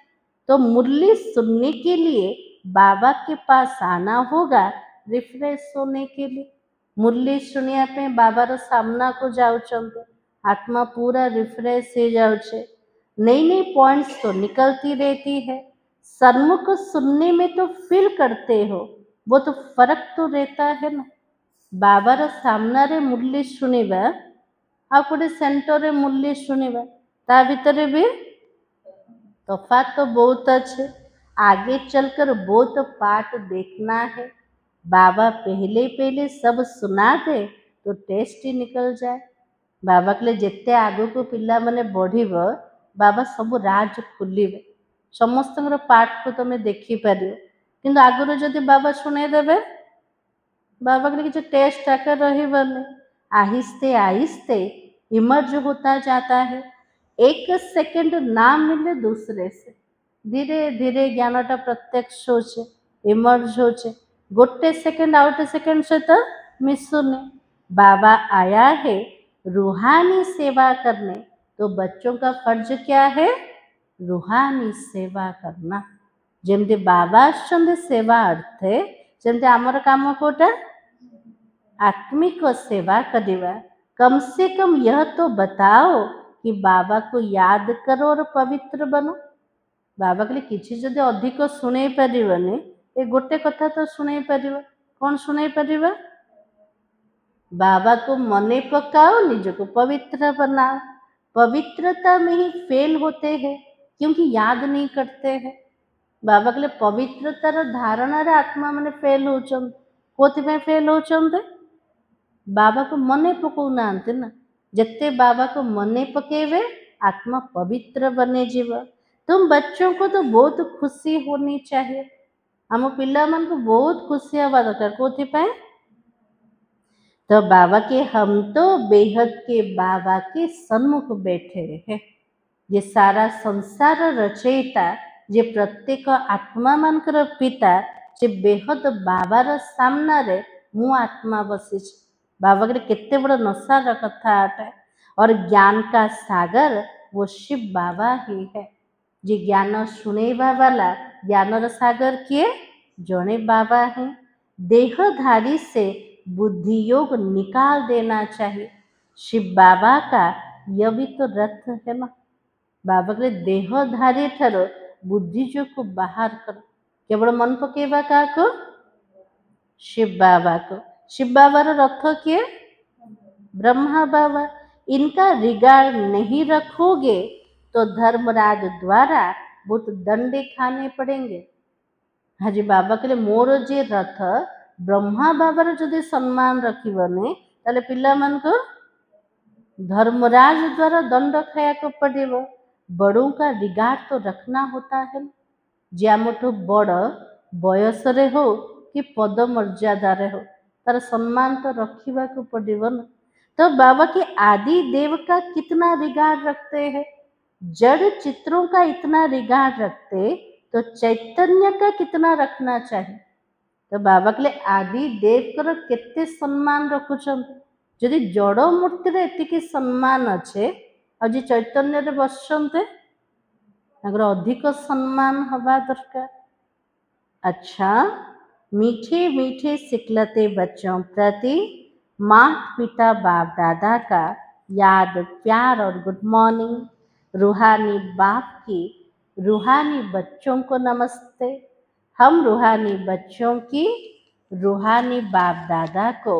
तो मुरली सुनने के लिए बाबा के पास आना होगा रिफ्रेश होने के लिए। मुरली सुनिया पे बाबा रो सामना को जाउछंते आत्मा पूरा रिफ्रेश हो जाउछे नई नई पॉइंट्स तो निकलती रहती है सन्मुख सुनने में तो फील करते हो वो तो फर्क तो रहता है ना। बाबा रो सामना रे मुरली सुनिबा आ कोटे सेंटर रे मुरली सुनिबा ता भीतर भी तफात तो बहुत अच्छे आगे चलकर बहुत पाठ देखना है। बाबा पहले पहले सब सुना दे तो टेस्ट ही निकल जाए। बाबा के लिए जिते आगु को पिला माने बढ़िब बाबा सब राज खोलिबे समस्त पाठ को तुम देखिपर किंतु आगुरी जदि बाबा शुणे देवे बाबा के लिए किसी टेस्ट आकर रही आहिस्ते आहिस्ते इमर्ज होता जाता है। एक सेकंड ना मिले दूसरे से धीरे धीरे ज्ञानटा प्रत्यक्ष होचे इमर्ज होचे गोटे सेकंड आउटे सेकंड से तो मिसुने बाबा आया है रूहानी सेवा करने। तो बच्चों का फर्ज क्या है रूहानी सेवा करना जमती बाबा आछंते सेवा अर्थे जमती आमर काम कोटा आत्मिक सेवा करवा। कम से कम यह तो बताओ कि बाबा को याद करो और पवित्र बनो। बाबा के लिए किसी जदि अधिक शुणे पारिबनी ए गोटे कथा तो शुणे पारिबा कौन शुणे पारिबा बाबा को मने पकाओ निज को पवित्र बनाओ। पवित्रता में ही फेल होते हैं क्योंकि याद नहीं करते हैं। बाबा के लिए पवित्रतार धारणा रे आत्मा माने फेल होचन कोथि फेल होचन बाबा को मने पकाऊ नांते ना जत्ते बाबा को मने पकेवे आत्मा पवित्र बने जीव। तुम बच्चों को तो बहुत खुशी होनी चाहिए आम पिला मन को बहुत खुशी हवा दरकार कोथि तो बाबा के हम तो बेहद के बाबा के सन्मुख बैठे हैं ये सारा संसार रचयिता जे प्रत्येक आत्मा मानकर पिता जे बेहद बाबार सामना रे मु आत्मा बसी बाबा के केते बड़ नशार कथा अटे और ज्ञान का सागर वो शिव बाबा ही है। जे ज्ञान सुनेवा वाला ज्ञानर सागर किए जने बाबा है। देहधारी से बुद्धि योग निकाल देना चाहिए। शिव बाबा का यह भी तो रथ है ना बाबा के देहधारी ठार बुद्धि योग को बाहर कर केवल मन पकेवा का को शिव बाबा को। शिव बाबा रथ किए ब्रह्मा बाबा। इनका रिगार्ड नहीं रखोगे तो धर्मराज द्वारा बहुत दंडे खाने पड़ेंगे। हाँ जी बाबा के लिए मोर जे रथ ब्रह्मा बाबार जदि सम्मान रखिबने ताले पिला मन को धर्मराज द्वारा दंड खाया को पड़ेगा। बड़ों का रिगार्ड तो रखना होता है जे आमठू बड़ बयस रे हो कि पद मर्यादा रे हो तार सम्मान तो रखा को पड़ो ना। तो बाबा के आदि देव का कितना रिगार्ड रखते हैं, जड़ चित्रों का इतना रिगार्ड रखते तो चैतन्य का कितना रखना चाहिए। तो बाबा के लिए आदि देव कर केते सम्मान रखुछंत। जदि जड़ मूर्ति रे एतिकी सम्मान अच्छे आ जे चैतन्य रे बसचंते ताकर अधिक सम्मान हवा दरकार। अच्छा, मीठे मीठे सिखलते बच्चों प्रति माता पिता बाप दादा का याद प्यार और गुड मॉर्निंग। रूहानी बाप की रूहानी बच्चों को नमस्ते। हम रूहानी बच्चों की रूहानी बाप दादा को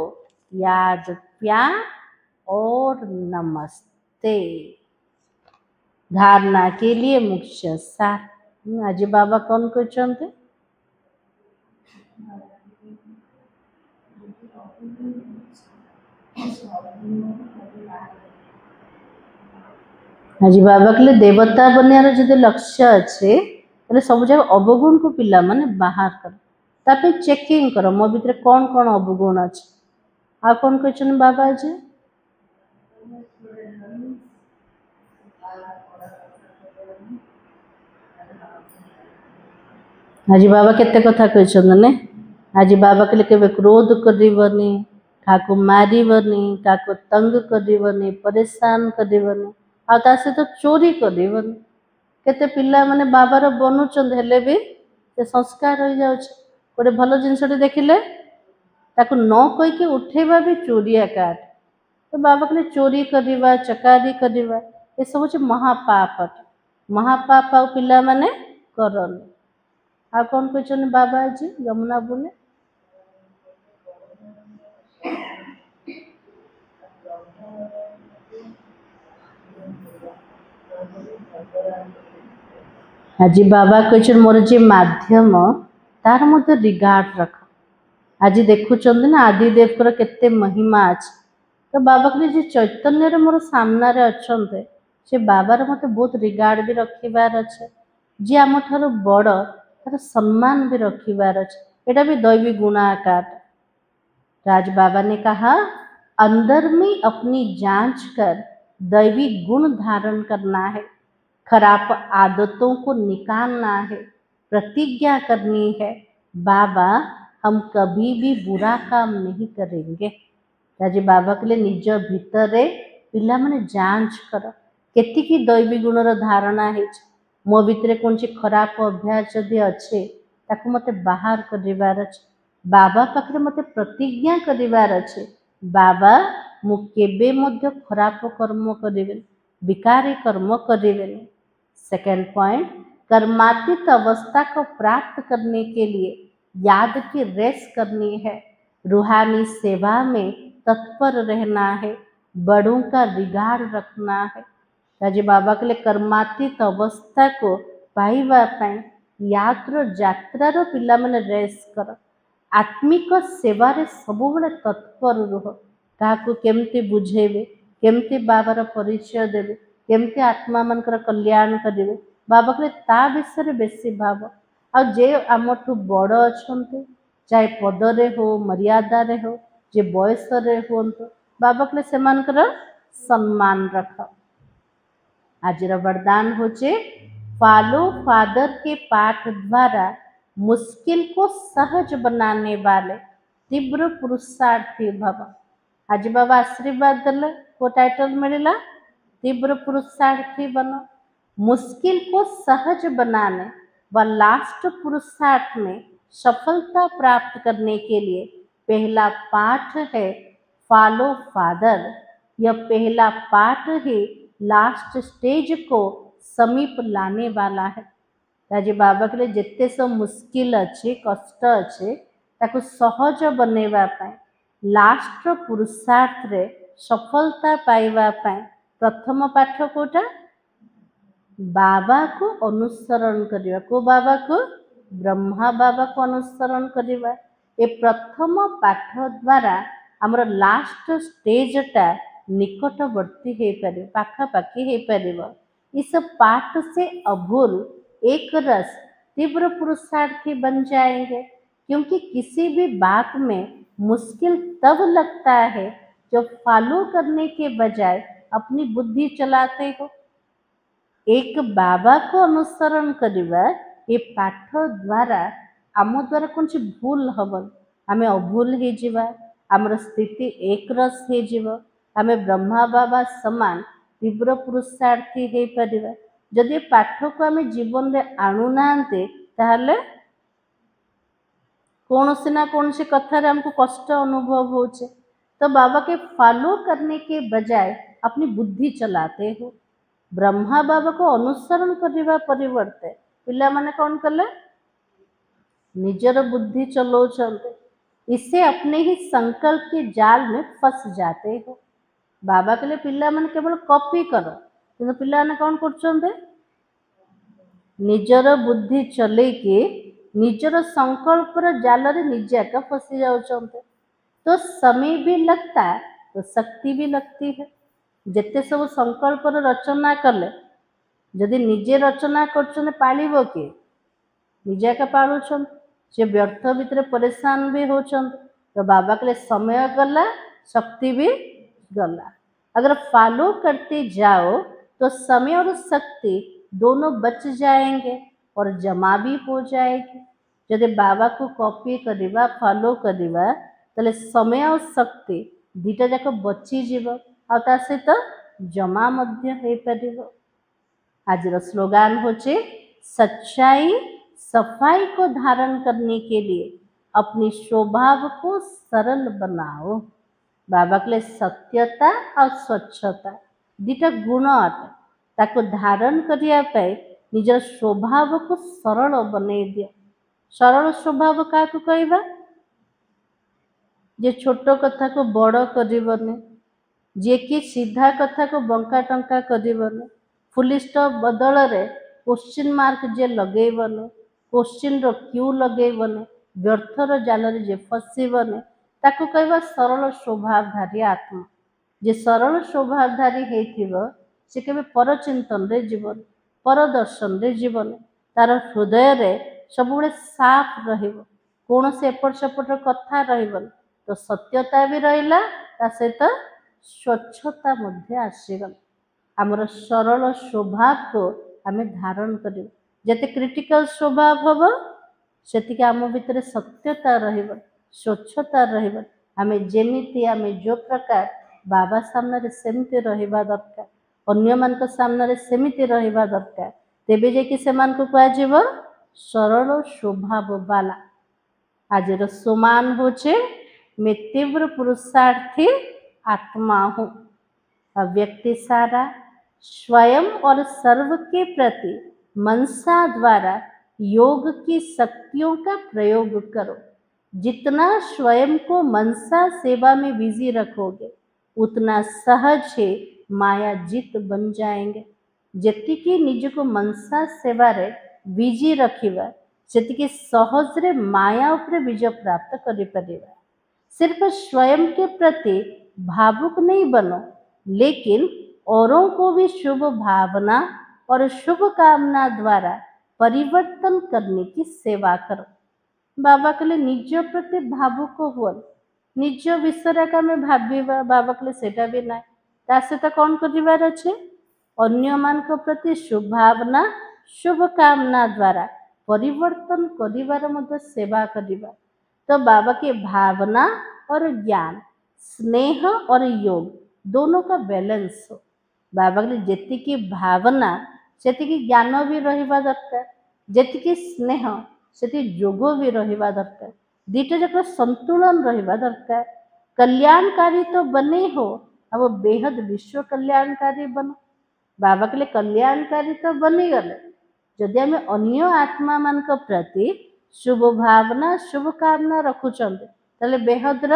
याद प्यार और नमस्ते। धारणा के लिए मुख्य सार आज बाबा कौन कहते आज बाबा के लिए देवता बनने जो लक्ष्य अच्छे सब जगह अवगुण को पिला माने बाहर कर तापे चेकिंग कर मो भीतर कौन कौन अवगुण अच्छे आ कौन कहते बाबा जी आज बाबा केते कथा कहते आज बाबा के लिए केवे क्रोध करनी काको मारनी काको तंग करनी परेशान करनी आ सहित चोरी करनी केते पिला माने बाबार बनुचंद हेले भी से संस्कार हो जाउछ गोटे भल जिनसटे देखिले ताको न कहीकि उठेबा भी चोरिया काट तो बाबा के लिए चोरी करवा चकारी करवा ये सब हूँ महापाप महापाप आ पिला माने करनी आ कौन कहते बाबा जी यमुना बोले आज बाबा कहते मोर जे माध्यम तार मध्य रिगार्ड रख आज देखुं ना आदिदेव केते महिमा अच्छे तो बाबा के लिए चैतन्य मोर सामना अच्छा से बाबार मत बहुत रिगार्ड भी रखार अच्छे जी आम ठार बड़ तार सम्मान भी रखार अच्छे यहाँ भी दैवी गुणाकार। राज बाबा ने कहा अंदर में अपनी जांच कर दैवी गुण धारण करना है, खराब आदतों को निकालना है, प्रतिज्ञा करनी है बाबा हम कभी भी बुरा काम नहीं करेंगे। राजे बाबा के लिए निज भीतर पिला माने जांच कर केतिकी दैवी गुणर धारणा है मो भितर कौन खराब अभ्यास जदि अच्छे ताको मते बाहर करिवार अच्छे बाबा पाखे मते प्रतिज्ञा करिवार अच्छे बाबा मु केबे मध्य खराब कर्म करें विकारी कर्म करें। सेकेंड पॉइंट कर्मातीत अवस्था को प्राप्त करने के लिए याद की रेस करनी है, रूहानी सेवा में तत्पर रहना है, बड़ों का रिगार्ड रखना है। राजे बाबा के लिए कर्मातीत अवस्था को पाइबा पाई यात्रा पिला माने रेस कर आत्मिक सेवारे सबुबले तत्पर रुह क्या केमती बुझेबे केमती बाबार परिचय देवे केमती आत्मा मानकर कल्याण करेंगे बाबा के ता विषय बेसी भाव आजे आमठू बड़ अच्छा चाहे पदरे हो मर्यादा हो जे बयस हूँ बाबा के से सम्मान रख। आज वरदान होचे फॉलो फादर के पाठ द्वारा मुश्किल को सहज बनाने वाले तीव्र पुरुषार्थी भव। आज बाबा आशीर्वाद दले को टाइटल मिलला तीव्र पुरुषार्थी बनो। मुश्किल को सहज बनाने व लास्ट पुरुषार्थ में सफलता प्राप्त करने के लिए पहला पाठ है फॉलो फादर। यह पहला पाठ ही लास्ट स्टेज को समीप लाने वाला है। राजे बाबा के लिए जिते सब मुश्किल अच्छे कष्ट अच्छे ताको सहज बनैबा पाए लास्ट पुरुषार्थ रे सफलता पाइबा पाए प्रथम पाठ कोटा बाबा को अनुसरण करवा को बाबा को ब्रह्मा बाबा को अनुसरण करवा ये प्रथम पाठ द्वारा आमर लास्ट स्टेजटा निकटवर्ती हो पार पाखापाखि हो पार। इस पाठ से अभूल एक रस तीव्र पुरुषार्थी बन जाएंगे क्योंकि किसी भी बात में मुश्किल तब लगता है जो फॉलो करने के बजाय अपनी बुद्धि चलाते हो। एक बाबा को अनुसरण करिबा ये पाठ द्वारा आम द्वारा कौन सी भूल हबन, आमे अभूल हे जिबा, आमर स्थिति एक रस हे जिबा, आमे ब्रह्मा बाबा समान तीव्र पुरुषार्थी हे परिबा। जदि पाठ को आमे जीवन रे आणु नांते ताहले कौनसी ना कौनसी कथार हमको कष्ट अनुभव होचे। तो बाबा के फॉलो करने के बजाय अपनी बुद्धि चलाते हो। ब्रह्मा बाबा को अनुसरण करने परिवर्ते पिला माने कौन कले, निजर बुद्धि चलाउछन्ते। इससे अपने ही संकल्प के जाल में फंस जाते हो। बाबा के लिए पिला माने केवल कॉपी करो, किंतु पिला माने कौन करछन्ते, निजर बुद्धि चले के निजर संकल्प जाल रे निजे एका फसी जाउछन्ते। तो समय भी लगता तो शक्ति भी लगती है। जेते सब संकल्प रचना कले जदि निजे रचना कर पालिब किए, निजे एका पालुछन, से व्यर्थ भितर परेशान भी होछन। तो बाबा के लिए समय गला, शक्ति भी गला। अगर फॉलो करते जाओ तो समय और शक्ति दोनों बच जाएंगे और जमा भी हो जाएगी। यदि बाबा को कॉपी करिबा फॉलो करिबा तले समय और शक्ति दीटा जाक बची जीव आ ता सहित जमा मध्य हे परिबो। आज स्लोगान होचे सच्चाई सफाई को धारण करने के लिए अपनी स्वभाव को सरल बनाओ। बाबा के लिए सत्यता और स्वच्छता दीटा गुण अटे, ताको धारण करिया पे निजर स्वभाव को सरल बने दिया। सरल स्वभाव क्या कहवा, जे छोट कथा को बड़ करबने, जे कि सीधा कथा को बंका टंका करबने, फुल स्टॉप बदल रे क्वेश्चन मार्क जे लगेबने, क्वेश्चन रो क्यू लगेबने, व्यर्थर जाल रे जे फसीबने, ताको कहवा सरल स्वभावधारी आत्मा। जे सरल स्वभावधारी हेथिबो से केबे परचिंतन रे जीवन, परदर्शन रे जीवन, तार हृदय रे सबुले साफ रहिबो, कौन से एपट सेपट कथा रहिबन। तो सत्यता भी रहिला ता सहित स्वच्छता मध्य आसीगला। आमर सरल स्वभाव को आमे धारण करिबा। जते क्रिटिकल स्वभाव हबो सेतिके आम भितर सत्यता रहिबो, स्वच्छता रहिबो। आमे जेमिति आमे जो प्रकार बाबा सामने रे सेमिति रहिबा दरकार, अन्य मान को सामने रे सेमिति रहिबा दरकार। तेबे जे कि सेमान को कहा जीवो सरल स्वभाव वाला। आज सुमान होचे मैं तीव्र पुरुषार्थी आत्मा हूँ। व्यक्ति सारा स्वयं और सर्व के प्रति मनसा द्वारा योग की शक्तियों का प्रयोग करो। जितना स्वयं को मनसा सेवा में बिजी रखोगे उतना सहज ही माया जीत बन जाएंगे। जेतिकी निज को मनसा सेवा रे बिजी रखिबा सेतिकी सहज रे माया उपरे विजय प्राप्त करि परिबा। सिर्फ स्वयं के प्रति भावुक नहीं बनो, लेकिन औरों को भी शुभ भावना और शुभ कामना द्वारा परिवर्तन करने की सेवा करो। बाबा कहले निज प्रति भावुक हुआ, निज विषय का मैं भाविबा बाबा कहले सेटा भी ना ता सहित कौन करिवार अच्छे, अन्य मान को प्रति शुभ भावना शुभ कामना द्वारा परिवर्तन करिवार मध्य सेवा करिबा। तो बाबा के भावना और ज्ञान, स्नेह और योग दोनों का बैलेंस हो। बाबा के जेतिकी भावना सेतिकी ज्ञान भी रहिबा दरकार, जेतिकी स्नेह सेति योग भी रहिबा दरकार। दीटा जाक संतुलन रहिबा दरकार। कल्याणकारी तो बने हो, अब बेहद विश्व कल्याणकारी बनो। बाबा के लिए कल्याणकारी तो बनी गले, जदि आम अन्य आत्मा मान प्रति शुभ भावना शुभ कामना रखुचंद ताले बेहदर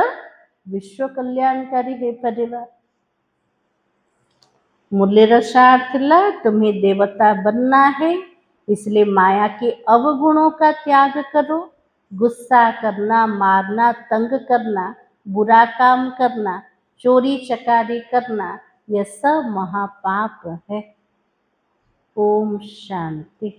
विश्व कल्याणकारी हे परिबा। मुरलीर सार थिला तुम्हें देवता बनना है, इसलिए माया के अवगुणों का त्याग करो। गुस्सा करना, मारना, तंग करना, बुरा काम करना, चोरी चकारी करना, यह सब महापाप है। ओम शांति।